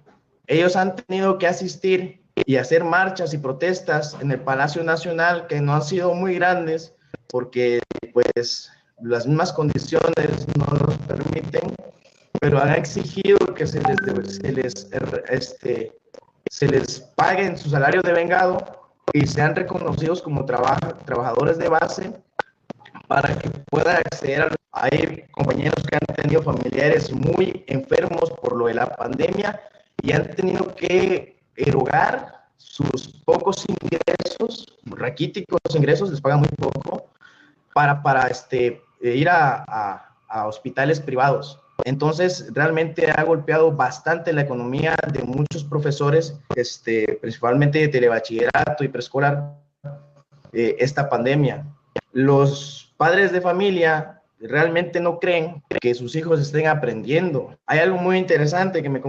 Ellos han tenido que asistir y hacer marchas y protestas en el Palacio Nacional que no han sido muy grandes porque pues las mismas condiciones no los permiten, pero han exigido que se les paguen su salario de vengado y sean reconocidos como trabajadores de base para que puedan acceder hay compañeros que han tenido familiares muy enfermos por lo de la pandemia y han tenido que erogar sus pocos ingresos, raquíticos ingresos, les pagan muy poco, para ir a hospitales privados. Entonces, realmente ha golpeado bastante la economía de muchos profesores, principalmente de telebachillerato y preescolar, esta pandemia. Los padres de familia realmente no creen que sus hijos estén aprendiendo. Hay algo muy interesante que me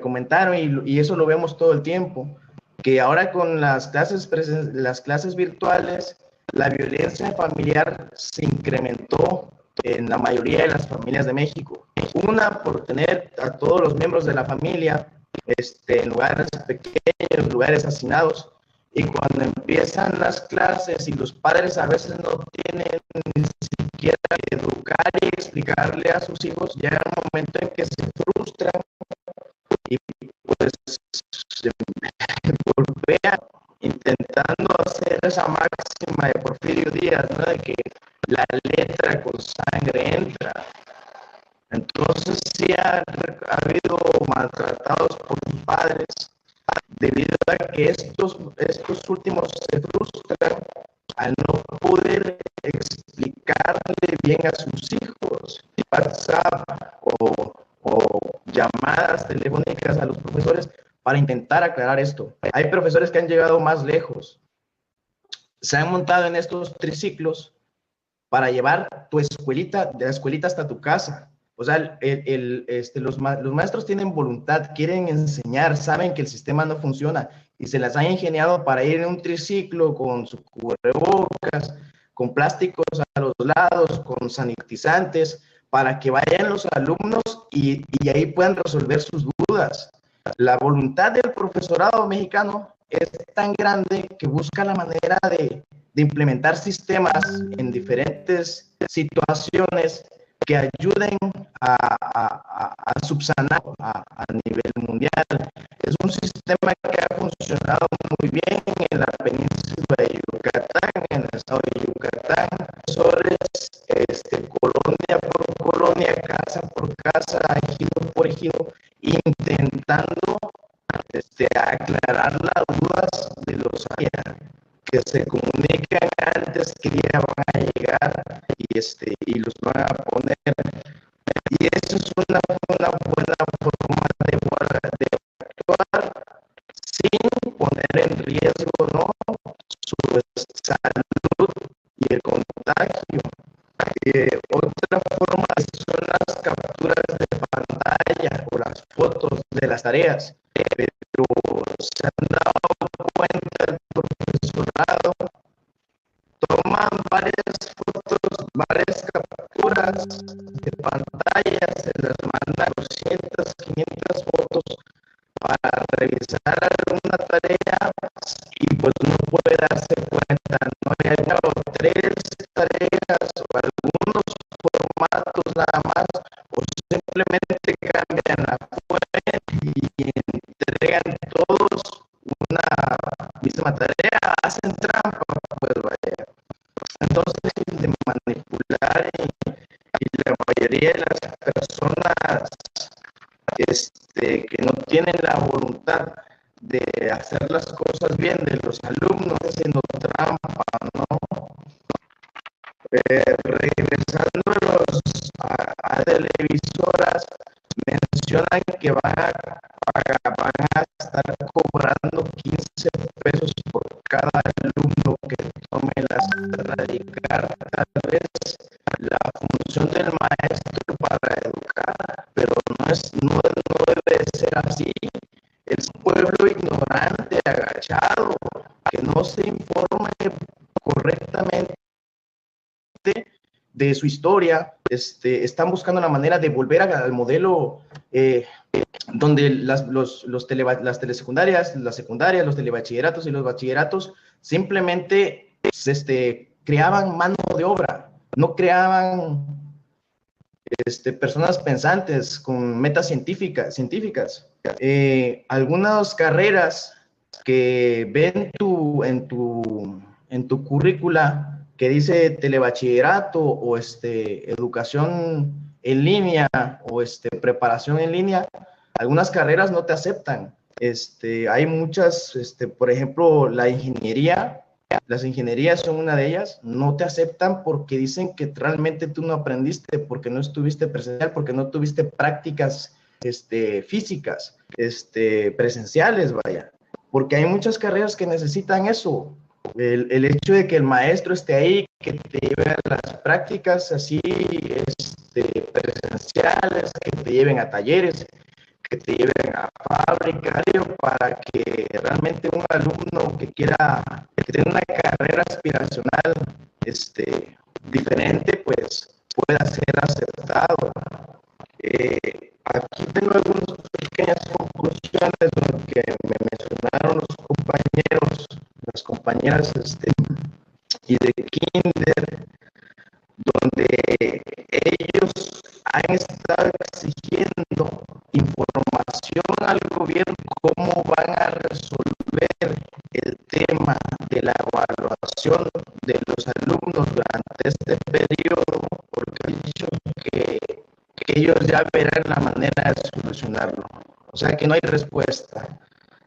comentaron y eso lo vemos todo el tiempo, que ahora con las clases virtuales la violencia familiar se incrementó en la mayoría de las familias de México. Una, por tener a todos los miembros de la familia en lugares pequeños, lugares hacinados, y cuando empiezan las clases y los padres a veces no tienen ni siquiera que educar y explicarle a sus hijos, llega un momento en que se frustran y pues se golpean intentando hacer esa máxima de Porfirio Díaz, ¿no? De que la letra con sangre entra. Entonces sí ha habido maltratados por sus padres debido a que estos últimos se frustran al no poder explicarle bien a sus hijos. WhatsApp o llamadas telefónicas a los profesores para intentar aclarar esto. Hay profesores que han llegado más lejos. Se han montado en estos triciclos para llevar tu escuelita, de la escuelita hasta tu casa. O sea, los maestros tienen voluntad, quieren enseñar, saben que el sistema no funciona y se las han ingeniado para ir en un triciclo con su cubrebocas, con plásticos a los lados, con sanitizantes, para que vayan los alumnos y ahí puedan resolver sus dudas. La voluntad del profesorado mexicano es tan grande que busca la manera de implementar sistemas en diferentes situaciones que ayuden a subsanar a nivel mundial. Es un sistema que ha funcionado muy bien en la península de Yucatán, en el estado de Yucatán. Profesores, colonia por colonia, casa por casa, ejido por ejido, intentando aclarar las dudas de los que se comunican antes que ya van a llegar y los van a poner. Y eso es una buena forma de actuar sin poner en riesgo, ¿no?, su salud y el contagio. Otra forma son las capturas de pantalla o las fotos de las tareas, pero se han dado cuenta el profesorado, toman varias fotos, varias capturas de pantalla, se las mandan 200, 500 fotos para revisar alguna tarea y pues no puede darse cuenta, no hay o 3 tareas o algunos formatos nada más, o simplemente cambian la fuente y entregan todos una misma tarea, hacen trampa, pues vaya. Entonces, de manipular y la mayoría de las personas que no tienen la voluntad de hacer las cosas bien, de los alumnos haciendo trampa, ¿no? Regresando a televisoras, mencionan que van a estar cobrando 15 pesos por cada alumno que tome las radicar. Tal vez la función del maestro para educar, pero no debe ser así. Es un pueblo ignorante, agachado, que no se informa correctamente de su historia. Están buscando la manera de volver al modelo donde las telesecundarias, las secundarias, los telebachilleratos y los bachilleratos simplemente creaban mano de obra, no creaban personas pensantes con metas científicas. Algunas carreras que ven en tu currícula que dice telebachillerato o educación en línea o preparación en línea, algunas carreras no te aceptan. Hay muchas, por ejemplo, las ingenierías son una de ellas, no te aceptan porque dicen que realmente tú no aprendiste, porque no estuviste presencial, porque no tuviste prácticas físicas, presenciales, vaya. Porque hay muchas carreras que necesitan eso. El hecho de que el maestro esté ahí, que te lleve a las prácticas así presenciales, que te lleven a talleres, que te lleven a fábrica, para que realmente un alumno que quiera, que tenga una carrera aspiracional diferente, pues pueda ser aceptado. Aquí tengo algunas pequeñas conclusiones de lo que me mencionaron los compañeros, las compañeras y de Kinder, donde ellos han estado exigiendo información al gobierno cómo van a resolver el tema de la evaluación de los alumnos durante este periodo, porque han dicho que ellos ya verán la manera de solucionarlo. O sea que no hay respuesta.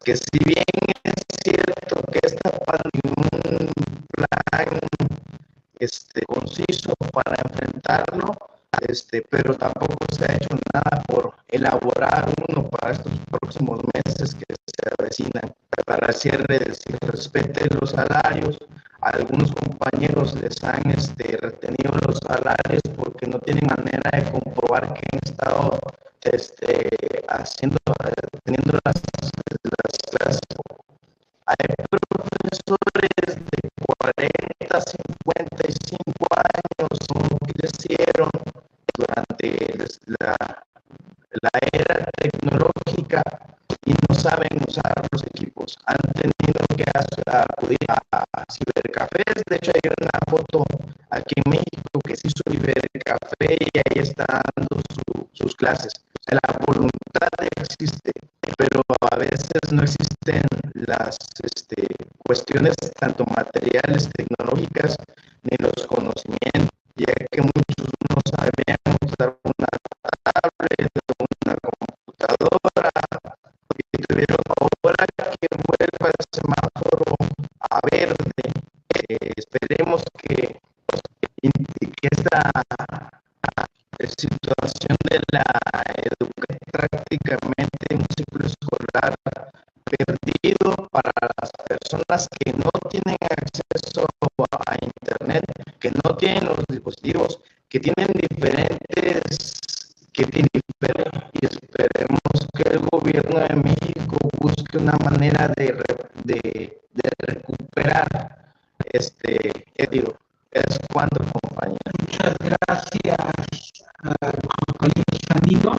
Que si bien es cierto que esta pandemia un plan conciso para enfrentarlo, pero tampoco se ha hecho nada por elaborar uno para estos próximos meses que se avecinan. Para el cierre, se respeten los salarios. A algunos compañeros les han retenido los salarios porque no tienen manera de comprobar que han estado teniendo las clases. Hay profesores de 40, 55 años que hicieron durante la era tecnológica y no saben usar los equipos. Han tenido que acudir a cibercafés. De hecho, hay una foto aquí en México que se hizo cibercafé y ahí está dando sus clases. La voluntad existe, pero a veces no existen las cuestiones tanto materiales, tecnológicas, ni los conocimientos, ya que muchos no sabían usar una tablet o una computadora, y tuvieron ahora que vuelva el semáforo a verde. Esperemos que esta situación de la educación prácticamente un ciclo escolar perdido para las personas que no tienen acceso a internet, que no tienen los dispositivos, que tienen diferentes, y esperemos que el gobierno de México busque una manera de recuperar es cuanto, compañero. Muchas gracias, compañero Sandino.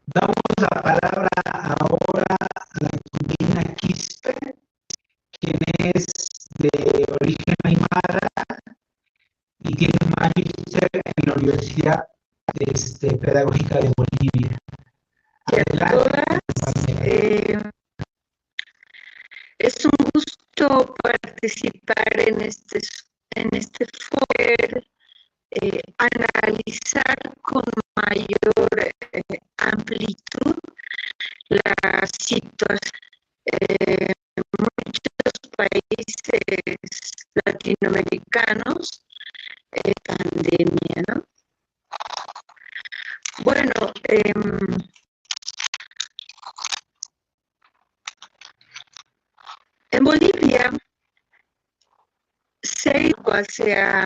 Damos la palabra ahora a la Tubina Quispe, quien es de origen aymara y tiene un magíster en la Universidad Pedagógica de Bolivia. Adelante, es un gusto participar en este foro, analizar con mayor amplitud la situación en muchos países latinoamericanos, pandemia, ¿no? Bueno, en Bolivia, cual se ha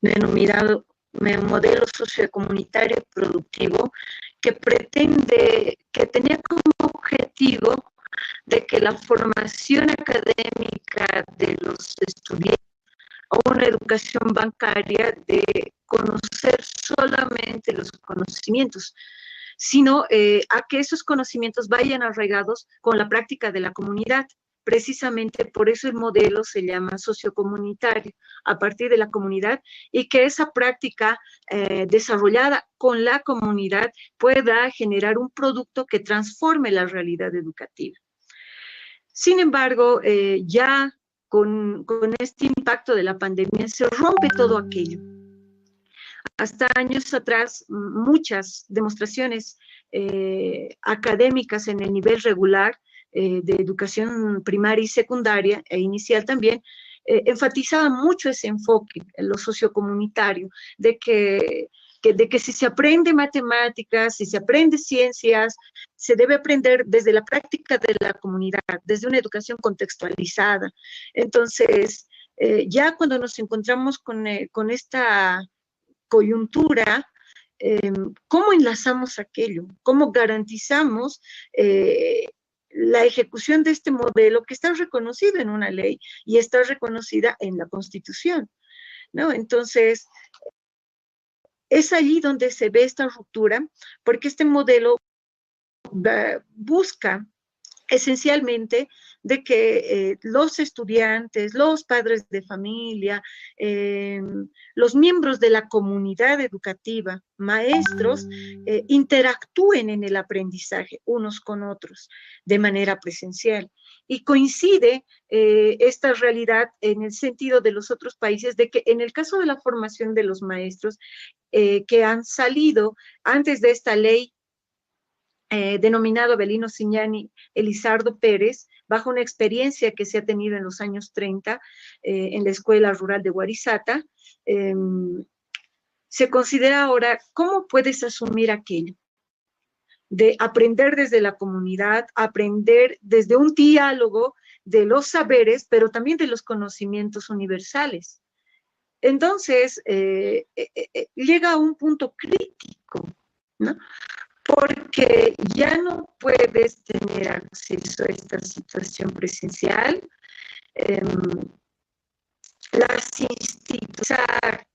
denominado modelo sociocomunitario productivo, que tenía como objetivo de que la formación académica de los estudiantes o una educación bancaria de conocer solamente los conocimientos, sino a que esos conocimientos vayan arraigados con la práctica de la comunidad. Precisamente por eso el modelo se llama sociocomunitario, a partir de la comunidad, y que esa práctica desarrollada con la comunidad pueda generar un producto que transforme la realidad educativa. Sin embargo, ya con este impacto de la pandemia se rompe todo aquello. Hasta años atrás, muchas demostraciones académicas en el nivel regular de educación primaria y secundaria e inicial también, enfatizaban mucho ese enfoque en lo sociocomunitario, de que si se aprende matemáticas, si se aprende ciencias, se debe aprender desde la práctica de la comunidad, desde una educación contextualizada. Entonces, ya cuando nos encontramos con esta coyuntura, ¿cómo enlazamos aquello? ¿Cómo garantizamos la ejecución de este modelo que está reconocido en una ley y está reconocida en la Constitución, ¿no? Entonces, es allí donde se ve esta ruptura, porque este modelo busca esencialmente de que los estudiantes, los padres de familia, los miembros de la comunidad educativa, maestros, interactúen en el aprendizaje unos con otros de manera presencial. Y coincide esta realidad en el sentido de los otros países, de que en el caso de la formación de los maestros que han salido antes de esta ley, denominado Avelino Cignani Elizardo Pérez, bajo una experiencia que se ha tenido en los años 30 en la Escuela Rural de Guarizata, se considera ahora cómo puedes asumir aquello de aprender desde la comunidad, aprender desde un diálogo de los saberes, pero también de los conocimientos universales. Entonces, llega a un punto crítico, ¿no? Porque ya no puedes tener acceso a esta situación presencial. Las instituciones,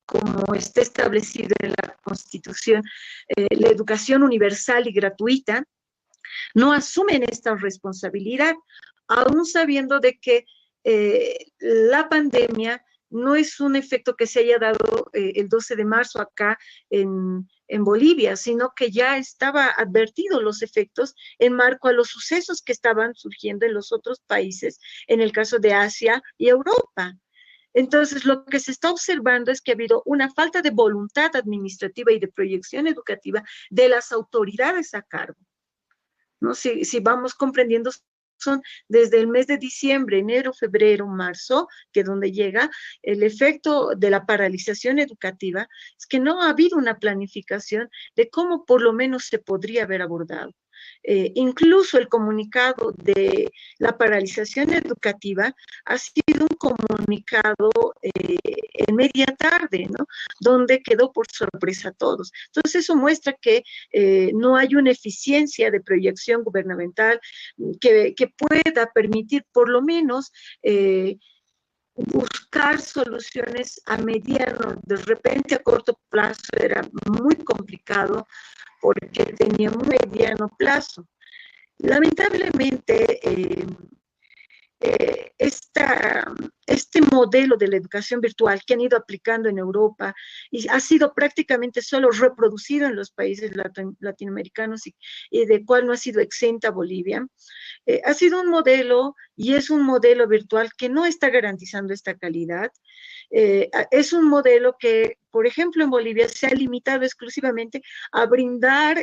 como está establecido en la Constitución, la educación universal y gratuita, no asumen esta responsabilidad, aún sabiendo de que la pandemia no es un efecto que se haya dado el 12 de marzo acá en Bolivia, sino que ya estaba advertido los efectos en marco a los sucesos que estaban surgiendo en los otros países, en el caso de Asia y Europa. Entonces, lo que se está observando es que ha habido una falta de voluntad administrativa y de proyección educativa de las autoridades a cargo, ¿no? Si vamos comprendiendo, son desde el mes de diciembre, enero, febrero, marzo, que es donde llega el efecto de la paralización educativa, es que no ha habido una planificación de cómo por lo menos se podría haber abordado. Incluso el comunicado de la paralización educativa ha sido un comunicado en media tarde, ¿no? Donde quedó por sorpresa a todos. Entonces eso muestra que no hay una eficiencia de proyección gubernamental que pueda permitir por lo menos buscar soluciones a mediano. De repente a corto plazo era muy complicado porque tenía un mediano plazo. Lamentablemente, este modelo de la educación virtual que han ido aplicando en Europa y ha sido prácticamente solo reproducido en los países latinoamericanos y de cual no ha sido exenta Bolivia, ha sido un modelo y es un modelo virtual que no está garantizando esta calidad. Es un modelo que, por ejemplo, en Bolivia se ha limitado exclusivamente a brindar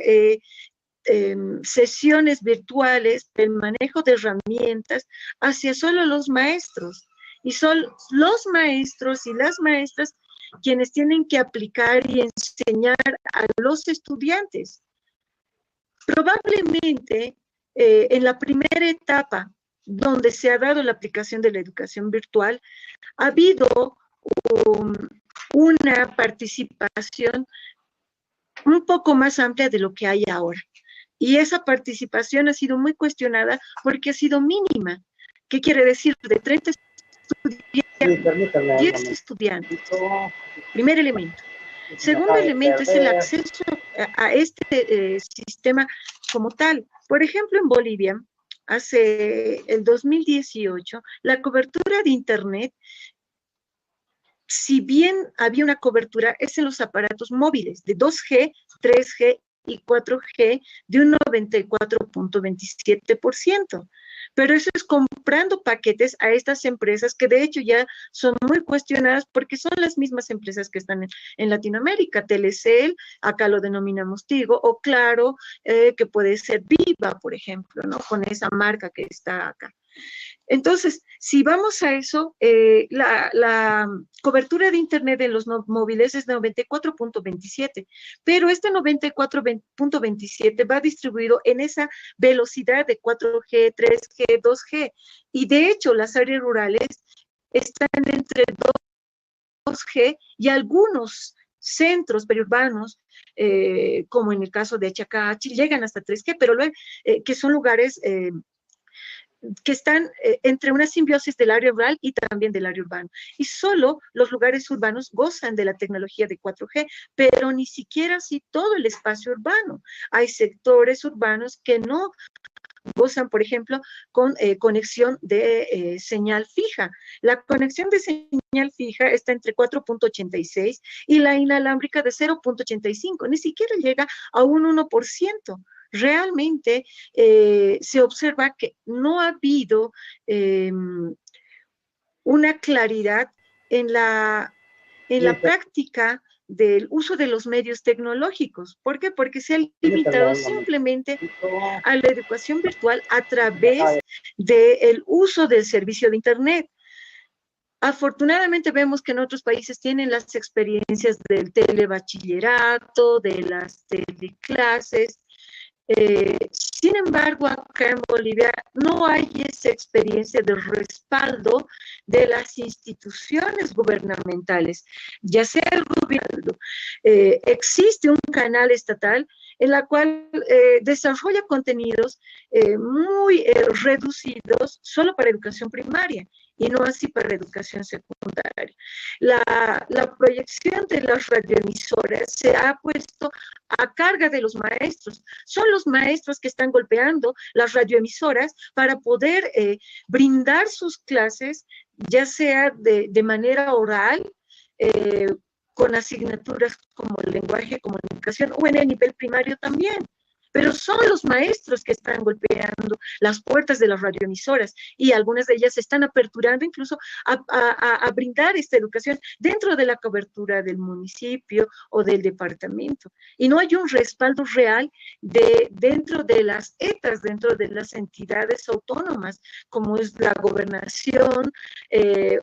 sesiones virtuales del manejo de herramientas hacia solo los maestros. Y son los maestros y las maestras quienes tienen que aplicar y enseñar a los estudiantes. Probablemente en la primera etapa donde se ha dado la aplicación de la educación virtual, ha habido una participación un poco más amplia de lo que hay ahora. Y esa participación ha sido muy cuestionada porque ha sido mínima. ¿Qué quiere decir? De 30 estudiantes, 10 estudiantes. Primer elemento. Segundo elemento es el acceso a este sistema como tal. Por ejemplo, en Bolivia, hace el 2018, la cobertura de Internet, si bien había una cobertura, es en los aparatos móviles de 2G, 3G y 4G de un 94.27%. Pero eso es comprando paquetes a estas empresas que de hecho ya son muy cuestionadas porque son las mismas empresas que están en Latinoamérica. Telecel, acá lo denominamos Tigo, o Claro, que puede ser Viva, por ejemplo, ¿no? Con esa marca que está acá. Entonces, si vamos a eso, la cobertura de Internet en los móviles es 94.27, pero este 94.27 va distribuido en esa velocidad de 4G, 3G, 2G, y de hecho las áreas rurales están entre 2G y algunos centros periurbanos, como en el caso de Chacachi, llegan hasta 3G, pero luego, que son lugares que están entre una simbiosis del área rural y también del área urbano. Y solo los lugares urbanos gozan de la tecnología de 4G, pero ni siquiera así todo el espacio urbano. Hay sectores urbanos que no gozan, por ejemplo, con conexión de señal fija. La conexión de señal fija está entre 4.86 y la inalámbrica de 0.85, ni siquiera llega a un 1%. Realmente se observa que no ha habido una claridad en la práctica del uso de los medios tecnológicos. ¿Por qué? Porque se ha limitado simplemente a la educación virtual a través del uso del servicio de Internet. Afortunadamente vemos que en otros países tienen las experiencias del telebachillerato, de las teleclases. Sin embargo, acá en Bolivia no hay esa experiencia de respaldo de las instituciones gubernamentales, ya sea el gobierno. Existe un canal estatal en la cual desarrolla contenidos muy reducidos solo para educación primaria y no así para educación secundaria. La proyección de las radioemisoras se ha puesto a carga de los maestros. Son los maestros que están golpeando las radioemisoras para poder brindar sus clases, ya sea de manera oral, con asignaturas como el lenguaje, comunicación, o en el nivel primario también. Pero son los maestros que están golpeando las puertas de las radioemisoras y algunas de ellas se están aperturando incluso a brindar esta educación dentro de la cobertura del municipio o del departamento. Y no hay un respaldo real dentro de las ETAs, dentro de las entidades autónomas, como es la gobernación,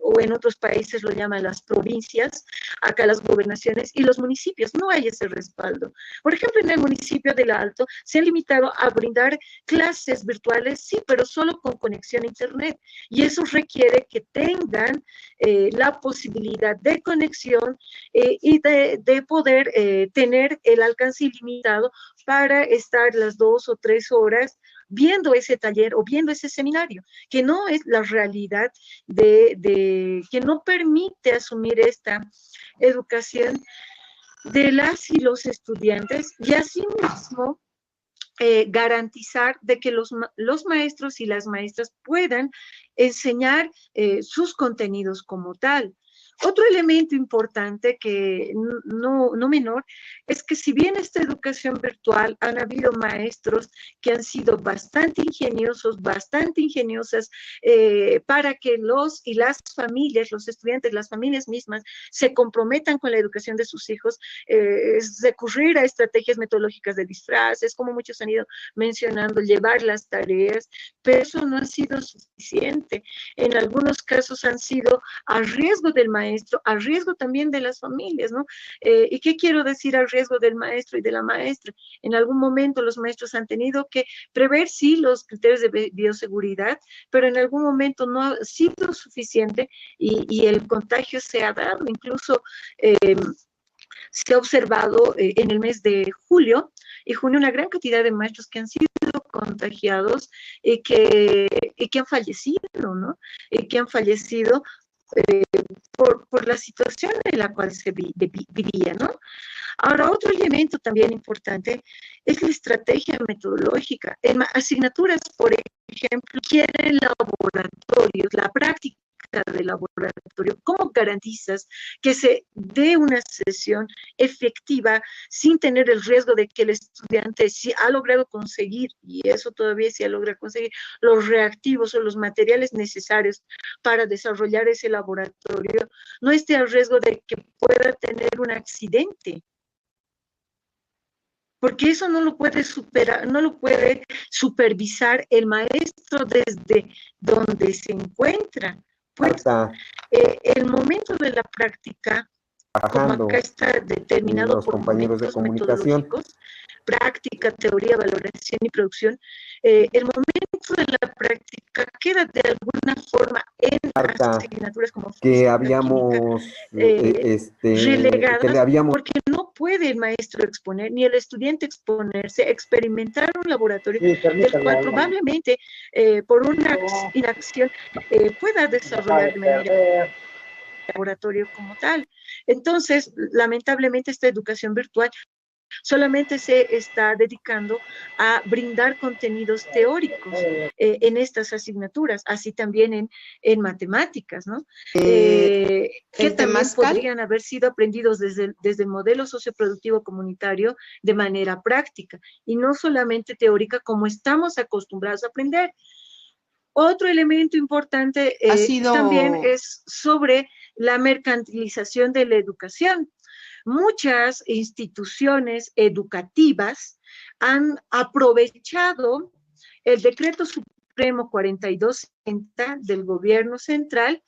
o en otros países lo llaman las provincias, acá las gobernaciones y los municipios. No hay ese respaldo. Por ejemplo, en el municipio del Alto, se han limitado a brindar clases virtuales, sí, pero solo con conexión a Internet. Y eso requiere que tengan la posibilidad de conexión y de poder tener el alcance ilimitado para estar las 2 o 3 horas viendo ese taller o viendo ese seminario, que no es la realidad que no permite asumir esta educación de las y los estudiantes y asimismo garantizar de que los maestros y las maestras puedan enseñar sus contenidos como tal. Otro elemento importante que no menor es que si bien esta educación virtual han habido maestros que han sido bastante ingeniosos, bastante ingeniosas para que los y las familias, los estudiantes, las familias mismas se comprometan con la educación de sus hijos, recurrir a estrategias metodológicas de disfraces, como muchos han ido mencionando, llevar las tareas, pero eso no ha sido suficiente. En algunos casos han sido a riesgo del maestro, a riesgo también de las familias, ¿no? ¿Y qué quiero decir a riesgo del maestro y de la maestra? En algún momento los maestros han tenido que prever, sí, los criterios de bioseguridad, pero en algún momento no ha sido suficiente y el contagio se ha dado. Incluso se ha observado en el mes de julio y junio una gran cantidad de maestros que han sido contagiados y que han fallecido, ¿no? Y que han fallecido por la situación en la cual se vivía, ¿no? Ahora, otro elemento también importante es la estrategia metodológica. En asignaturas, por ejemplo, quieren laboratorios, la práctica de laboratorio. ¿Cómo garantizas que se dé una sesión efectiva sin tener el riesgo de que el estudiante, si ha logrado conseguir, y eso todavía se logra conseguir, los reactivos o los materiales necesarios para desarrollar ese laboratorio, no esté al riesgo de que pueda tener un accidente? Porque eso no lo puede superar, no lo puede supervisar el maestro desde donde se encuentra. Pues el momento de la práctica, como acá está determinado por compañeros de comunicación, práctica, teoría, valoración y producción, el momento de la práctica queda de alguna forma en asignaturas como que habíamos relegadas, que le habíamos porque no puede el maestro exponer ni el estudiante exponerse, experimentar un laboratorio del cual probablemente por una inacción pueda desarrollar de manera laboratorio como tal. Entonces, lamentablemente esta educación virtual solamente se está dedicando a brindar contenidos teóricos en estas asignaturas, así también en matemáticas, ¿no? Que también podrían haber sido aprendidos desde el modelo socioproductivo comunitario de manera práctica y no solamente teórica como estamos acostumbrados a aprender. Otro elemento importante también es sobre la mercantilización de la educación. Muchas instituciones educativas han aprovechado el Decreto Supremo 4260 del Gobierno Central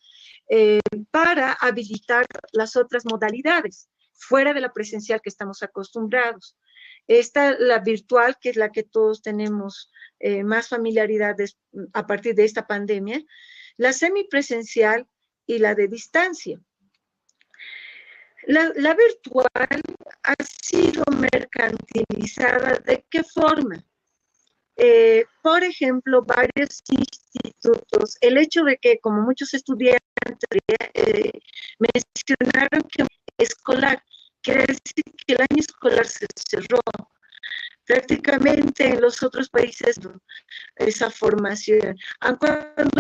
para habilitar las otras modalidades, fuera de la presencial que estamos acostumbrados. La virtual, que es la que todos tenemos más familiaridad a partir de esta pandemia, la semipresencial y la de distancia. La virtual ha sido mercantilizada. ¿De qué forma? Por ejemplo, varios institutos, el hecho de que, como muchos estudiantes mencionaron que escolar, quiere decir que el año escolar se cerró. Prácticamente en los otros países esa formación, aunque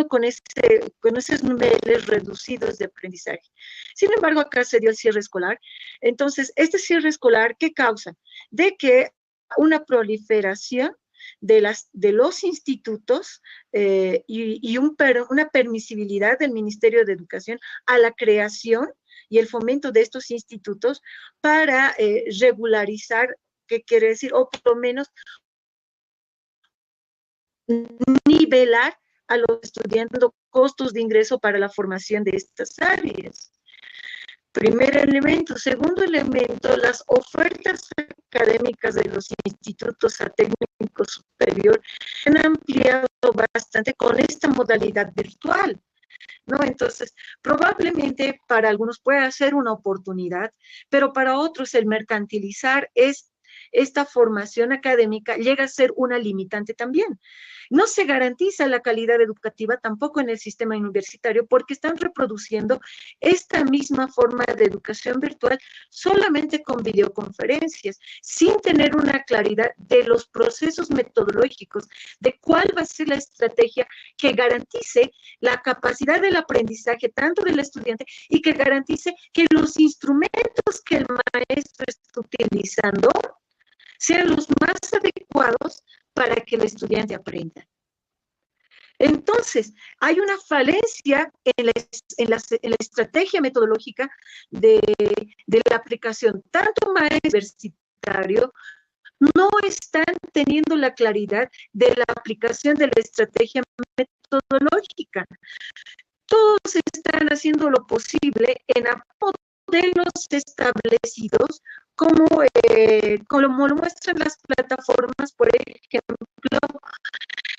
con esos niveles reducidos de aprendizaje. Sin embargo, acá se dio el cierre escolar. Entonces, este cierre escolar, ¿qué causa? De que una proliferación de los institutos y una permisibilidad del Ministerio de Educación a la creación y el fomento de estos institutos para regularizar, ¿qué quiere decir? O por lo menos nivelar a los estudiantes los costos de ingreso para la formación de estas áreas. Primer elemento. Segundo elemento, las ofertas académicas de los institutos a técnico superior han ampliado bastante con esta modalidad virtual, ¿no? Entonces, probablemente para algunos puede ser una oportunidad, pero para otros el mercantilizar esta formación académica llega a ser una limitante también. No se garantiza la calidad educativa tampoco en el sistema universitario porque están reproduciendo esta misma forma de educación virtual solamente con videoconferencias, sin tener una claridad de los procesos metodológicos, de cuál va a ser la estrategia que garantice la capacidad del aprendizaje tanto del estudiante y que garantice que los instrumentos que el maestro está utilizando sean los más adecuados para que el estudiante aprenda. Entonces, hay una falencia en la estrategia metodológica de la aplicación. Tanto maestro universitario no están teniendo la claridad de la aplicación de la estrategia metodológica. Todos están haciendo lo posible en modelos establecidos como lo muestran las plataformas, por ejemplo,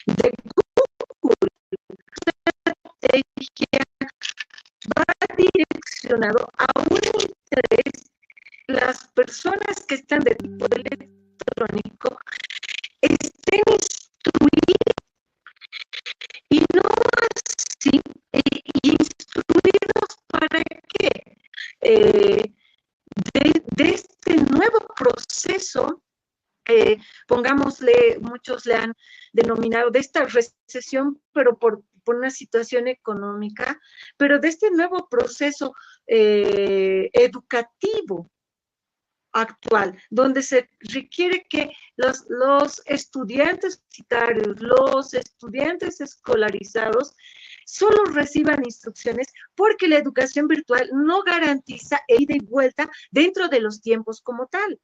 de Google. La estrategia va direccionado a un interés. Las personas que están dentro del electrónico estén instruidas y no así, instruidos para qué. De este nuevo proceso, pongámosle, muchos le han denominado de esta recesión, pero por una situación económica, pero de este nuevo proceso educativo actual, donde se requiere que los estudiantes universitarios, los estudiantes escolarizados, solo reciban instrucciones porque la educación virtual no garantiza ida y vuelta dentro de los tiempos como tal.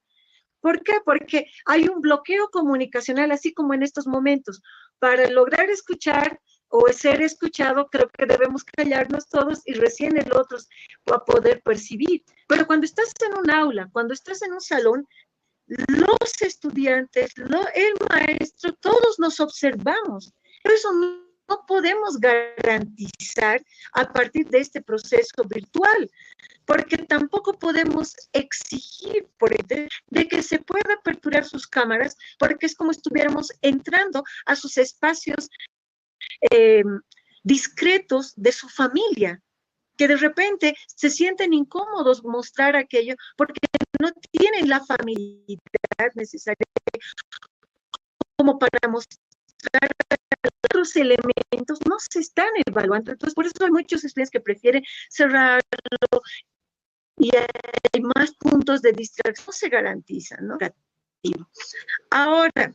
¿Por qué? Porque hay un bloqueo comunicacional, así como en estos momentos. Para lograr escuchar o ser escuchado, creo que debemos callarnos todos y recién el otro va a poder percibir. Pero cuando estás en un aula, cuando estás en un salón, los estudiantes, el maestro, todos nos observamos. Por eso no podemos garantizar a partir de este proceso virtual, porque tampoco podemos exigir por ende de que se pueda aperturar sus cámaras, porque es como estuviéramos entrando a sus espacios discretos de su familia, que de repente se sienten incómodos mostrar aquello porque no tienen la familiaridad necesaria como para mostrar otros elementos, no se están evaluando. Entonces, por eso hay muchos estudiantes que prefieren cerrarlo y hay más puntos de distracción, no se garantizan, ¿no? Ahora,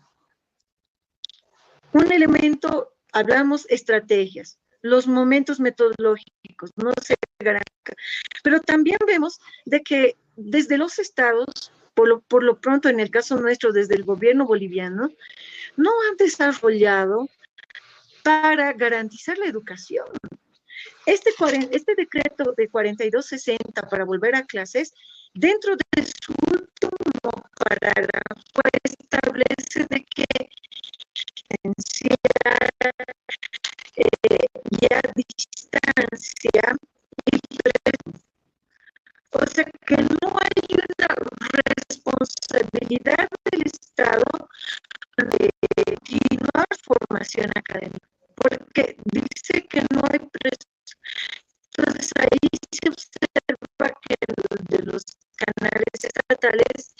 un elemento, hablamos estrategias, los momentos metodológicos, no se garantizan, pero también vemos de que desde los estados, por lo pronto en el caso nuestro, desde el gobierno boliviano, no han desarrollado para garantizar la educación. Este decreto de 4260 para volver a clases, dentro de su último parágrafo, establece de que y a distancia, o sea que no hay una responsabilidad del Estado de continuar formación académica, porque dice que no hay entonces ahí se observa que de los canales estatales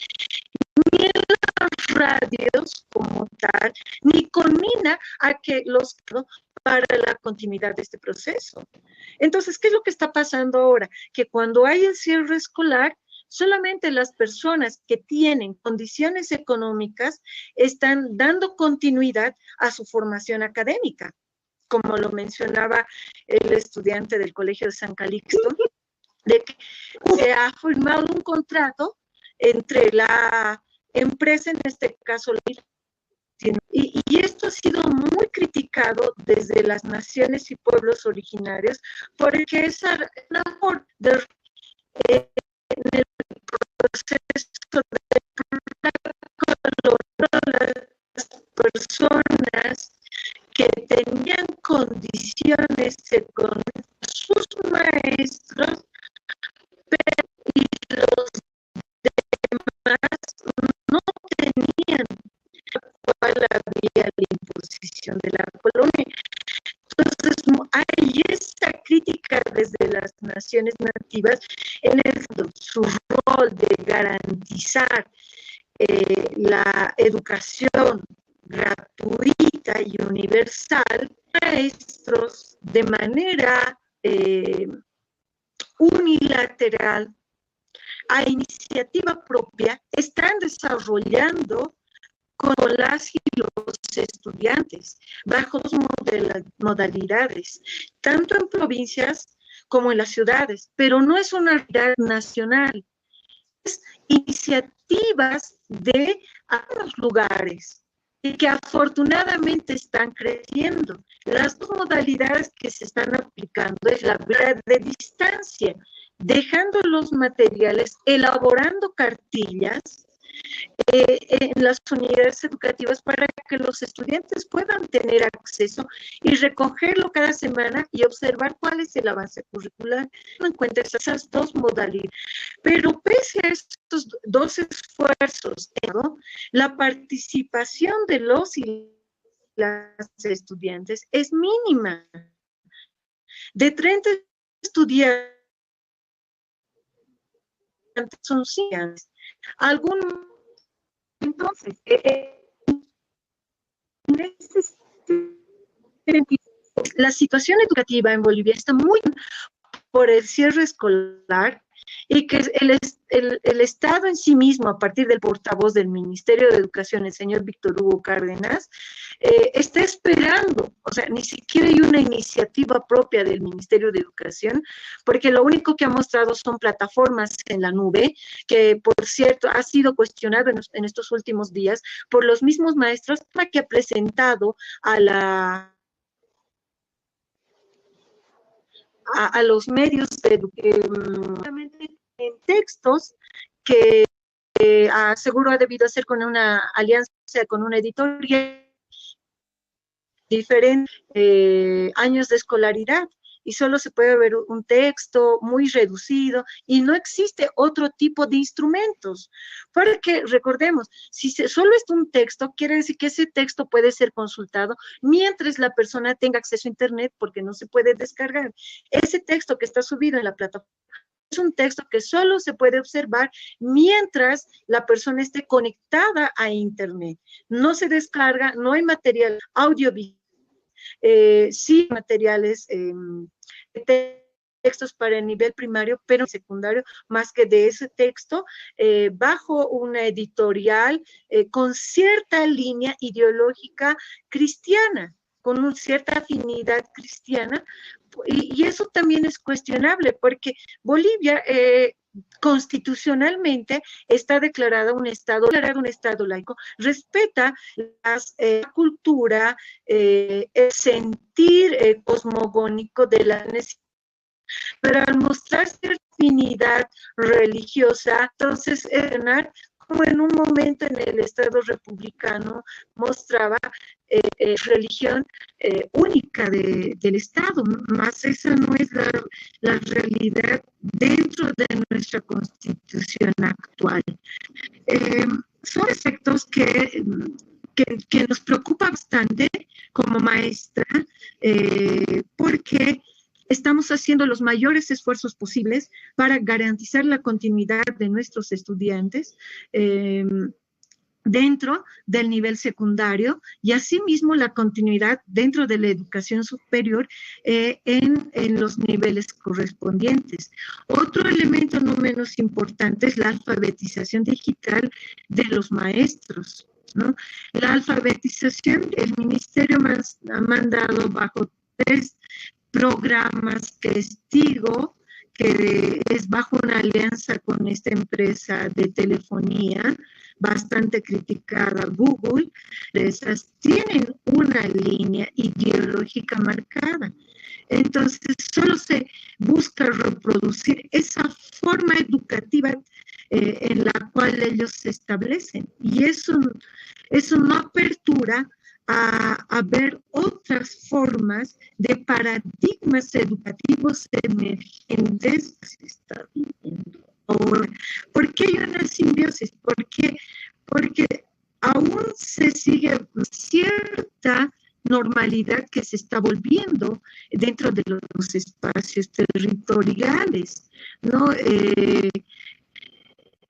ni en las radios como tal, ni conmina a que los para la continuidad de este proceso. Entonces, ¿qué es lo que está pasando ahora? Que cuando hay el cierre escolar, solamente las personas que tienen condiciones económicas están dando continuidad a su formación académica, como lo mencionaba el estudiante del Colegio de San Calixto, de que se ha firmado un contrato entre la empresa, en este caso, y esto ha sido muy criticado desde las naciones y pueblos originarios, porque esa labor en el proceso de las personas que tenían condiciones económicas, sus maestros, y los demás no tenían cuál había la imposición de la colonia. Entonces, hay esta crítica desde las naciones nativas en su rol de garantizar la educación gratuita y universal, maestros de manera unilateral, a iniciativa propia, están desarrollando con las y los estudiantes bajo dos modalidades, tanto en provincias como en las ciudades, pero no es una realidad nacional, es iniciativas de algunos lugares y que afortunadamente están creciendo. Las dos modalidades que se están aplicando es la vía de distancia, dejando los materiales, elaborando cartillas en las unidades educativas para que los estudiantes puedan tener acceso y recogerlo cada semana y observar cuál es el avance curricular. No encuentras esas dos modalidades. Pero pese a estos dos esfuerzos, ¿no?, la participación de los y las estudiantes es mínima. De 30 estudiantes son 100. Entonces, la situación educativa en Bolivia está muy por el cierre escolar y que el Estado en sí mismo, a partir del portavoz del Ministerio de Educación, el señor Víctor Hugo Cárdenas, está esperando, o sea, ni siquiera hay una iniciativa propia del Ministerio de Educación, porque lo único que ha mostrado son plataformas en la nube, que por cierto ha sido cuestionado en estos últimos días por los mismos maestros que ha presentado a los medios en textos que seguro ha debido hacer con una alianza con una editorial, diferentes años de escolaridad, y solo se puede ver un texto muy reducido y no existe otro tipo de instrumentos. Porque recordemos, si solo es un texto, quiere decir que ese texto puede ser consultado mientras la persona tenga acceso a internet, porque no se puede descargar. Ese texto que está subido en la plataforma es un texto que solo se puede observar mientras la persona esté conectada a internet. No se descarga, no hay material audiovisual, sí materiales, textos para el nivel primario, pero secundario, más que de ese texto, bajo una editorial con cierta línea ideológica cristiana, con una cierta afinidad cristiana, y eso también es cuestionable, porque Bolivia constitucionalmente está declarado un estado laico, respeta la cultura, el sentir cosmogónico de la necesidad, pero al mostrar cierta afinidad religiosa, entonces como en un momento en el Estado republicano mostraba religión única del Estado, más esa no es la realidad dentro de nuestra Constitución actual. Son aspectos que nos preocupa bastante como maestra, porque estamos haciendo los mayores esfuerzos posibles para garantizar la continuidad de nuestros estudiantes dentro del nivel secundario y asimismo la continuidad dentro de la educación superior en los niveles correspondientes. Otro elemento no menos importante es la alfabetización digital de los maestros, ¿no? La alfabetización, el Ministerio ha mandado bajo 3 programas que Testigo, que es bajo una alianza con esta empresa de telefonía bastante criticada, Google. Esas tienen una línea ideológica marcada. Entonces, solo se busca reproducir esa forma educativa en la cual ellos se establecen. Y eso no apertura a ver otras formas de paradigmas educativos emergentes que se está viviendo ahora. ¿Por qué hay una simbiosis? Porque aún se sigue cierta normalidad que se está volviendo dentro de los espacios territoriales, ¿no?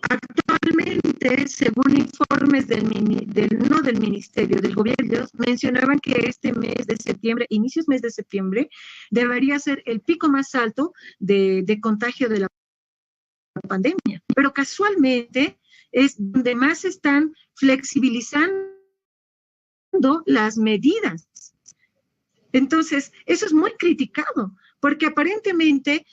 Actualmente, según informes no del Ministerio, del Gobierno, mencionaban que este mes de septiembre, inicios mes de septiembre, debería ser el pico más alto de contagio de la pandemia. Pero casualmente es donde más están flexibilizando las medidas. Entonces, eso es muy criticado, porque aparentemente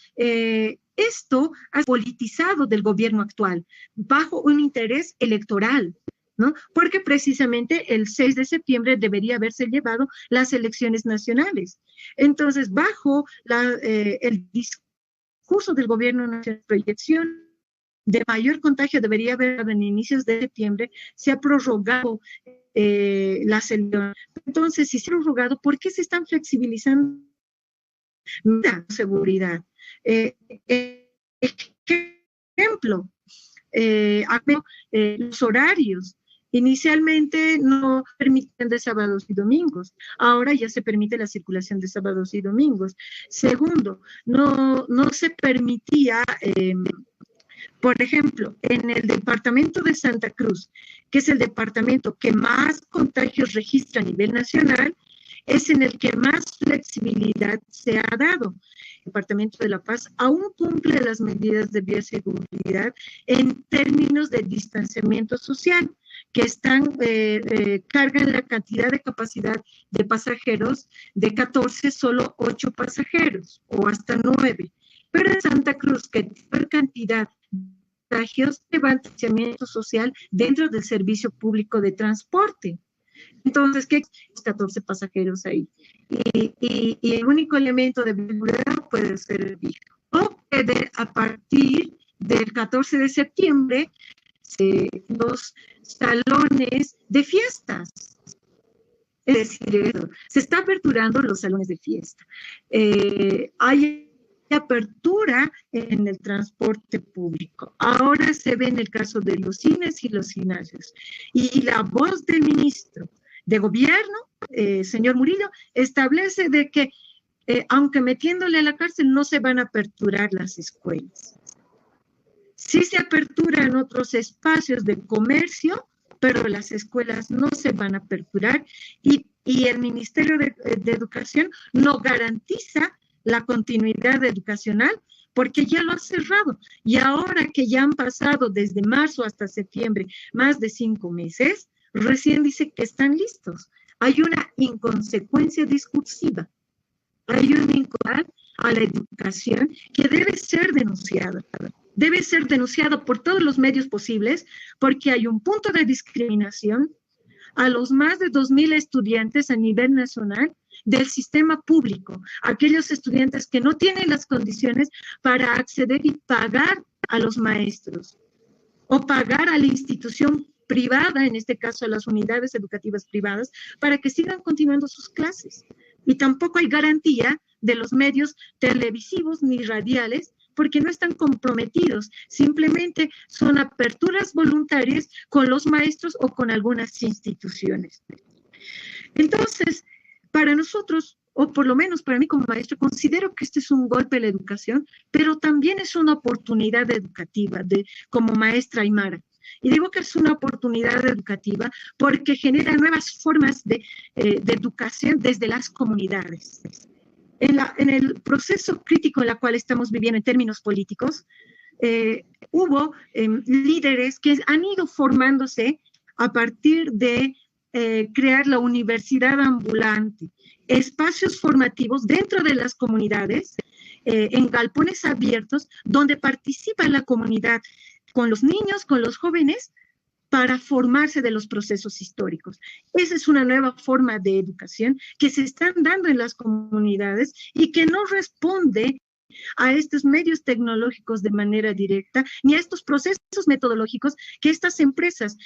esto ha politizado del gobierno actual, bajo un interés electoral, ¿no? Porque precisamente el 6 de septiembre debería haberse llevado las elecciones nacionales. Entonces, bajo el discurso del gobierno nacional, proyección de mayor contagio debería haber en inicios de septiembre, se ha prorrogado las elecciones. Entonces, si se ha prorrogado, ¿por qué se están flexibilizando la seguridad? Ejemplo, los horarios. Inicialmente no permitían de sábados y domingos, ahora ya se permite la circulación de sábados y domingos. Segundo, no se permitía, por ejemplo, en el departamento de Santa Cruz, que es el departamento que más contagios registra a nivel nacional, es en el que más flexibilidad se ha dado. El Departamento de La Paz aún cumple las medidas de bioseguridad en términos de distanciamiento social, que cargan la cantidad de capacidad de pasajeros de 14, solo 8 pasajeros, o hasta 9. Pero en Santa Cruz, que tiene cantidad de contagios, de distanciamiento social dentro del servicio público de transporte. Entonces, ¿qué? 14 pasajeros ahí. Y el único elemento de seguridad puede ser el hijo. O puede, a partir del 14 de septiembre, los salones de fiestas. Es decir, eso, se está aperturando los salones de fiesta. Hay apertura en el transporte público. Ahora se ve en el caso de los cines y los gimnasios. Y la voz del ministro de gobierno, señor Murillo, establece de que aunque metiéndole a la cárcel no se van a aperturar las escuelas. Sí se aperturan otros espacios de comercio, pero las escuelas no se van a aperturar y el Ministerio de Educación no garantiza la continuidad educacional porque ya lo ha cerrado. Y ahora que ya han pasado desde marzo hasta septiembre más de 5 meses, recién dice que están listos. Hay una inconsecuencia discursiva. Hay un inconsecuencia a la educación que debe ser denunciada. Debe ser denunciado por todos los medios posibles porque hay un punto de discriminación a los más de 2.000 estudiantes a nivel nacional del sistema público, aquellos estudiantes que no tienen las condiciones para acceder y pagar a los maestros o pagar a la institución privada, en este caso a las unidades educativas privadas, para que sigan continuando sus clases. Y tampoco hay garantía de los medios televisivos ni radiales porque no están comprometidos, simplemente son aperturas voluntarias con los maestros o con algunas instituciones. Entonces, para nosotros, o por lo menos para mí como maestro, considero que este es un golpe a la educación, pero también es una oportunidad educativa como maestra aymara. Y digo que es una oportunidad educativa porque genera nuevas formas de educación desde las comunidades. En el proceso crítico en el cual estamos viviendo en términos políticos, hubo líderes que han ido formándose a partir de crear la universidad ambulante, espacios formativos dentro de las comunidades, en galpones abiertos, donde participa la comunidad con los niños, con los jóvenes, para formarse de los procesos históricos. Esa es una nueva forma de educación que se están dando en las comunidades y que no responde a estos medios tecnológicos de manera directa, ni a estos procesos metodológicos que estas empresas,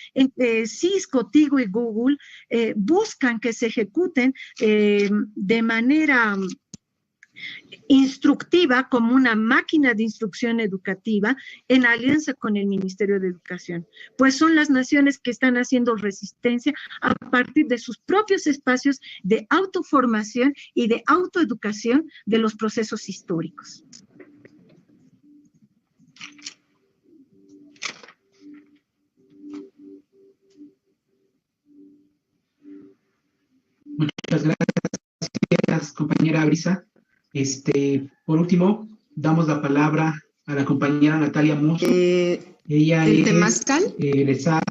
Cisco, Tigo y Google, buscan que se ejecuten de manera instructiva como una máquina de instrucción educativa en alianza con el Ministerio de Educación. Pues son las naciones que están haciendo resistencia a partir de sus propios espacios de autoformación y de autoeducación de los procesos históricos. Muchas gracias, compañera Brisa. Por último, damos la palabra a la compañera Natalia Musso. Ella el es temazcal egresada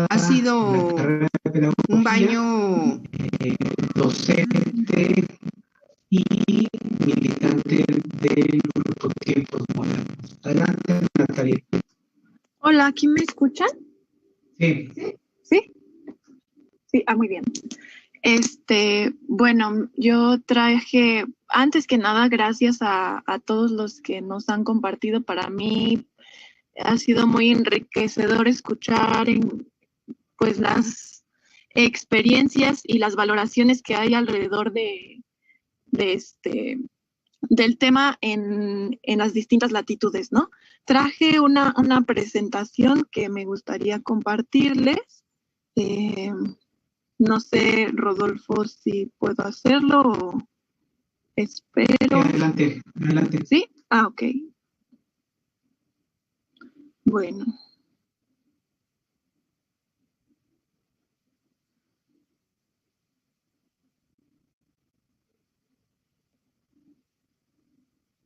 ha sido de la carrera de pedagogía, un baño docente y militante del grupo Tiempos Modernos. Adelante, Natalia. Hola, ¿aquí me escuchan? Sí. ¿Sí? Sí, muy bien. Bueno, yo traje, antes que nada, gracias a todos los que nos han compartido. Para mí ha sido muy enriquecedor escuchar pues las experiencias y las valoraciones que hay alrededor del tema en las distintas latitudes, ¿no? Traje una presentación que me gustaría compartirles. No sé, Rodolfo, si puedo hacerlo o espero. Adelante, adelante. ¿Sí? Ok. Bueno.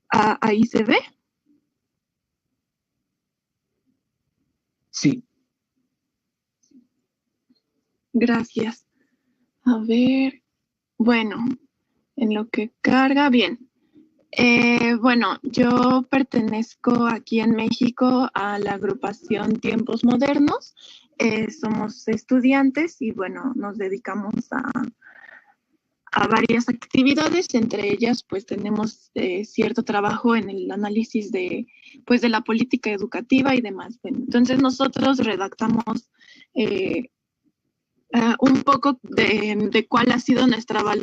¿Ahí se ve? Sí. Gracias. A ver, bueno, en lo que carga, bien. Bueno, yo pertenezco aquí en México a la agrupación Tiempos Modernos. Somos estudiantes y bueno, nos dedicamos a varias actividades, entre ellas pues tenemos cierto trabajo en el análisis de la política educativa y demás. Bueno, entonces nosotros redactamos un poco de cuál ha sido nuestra valoración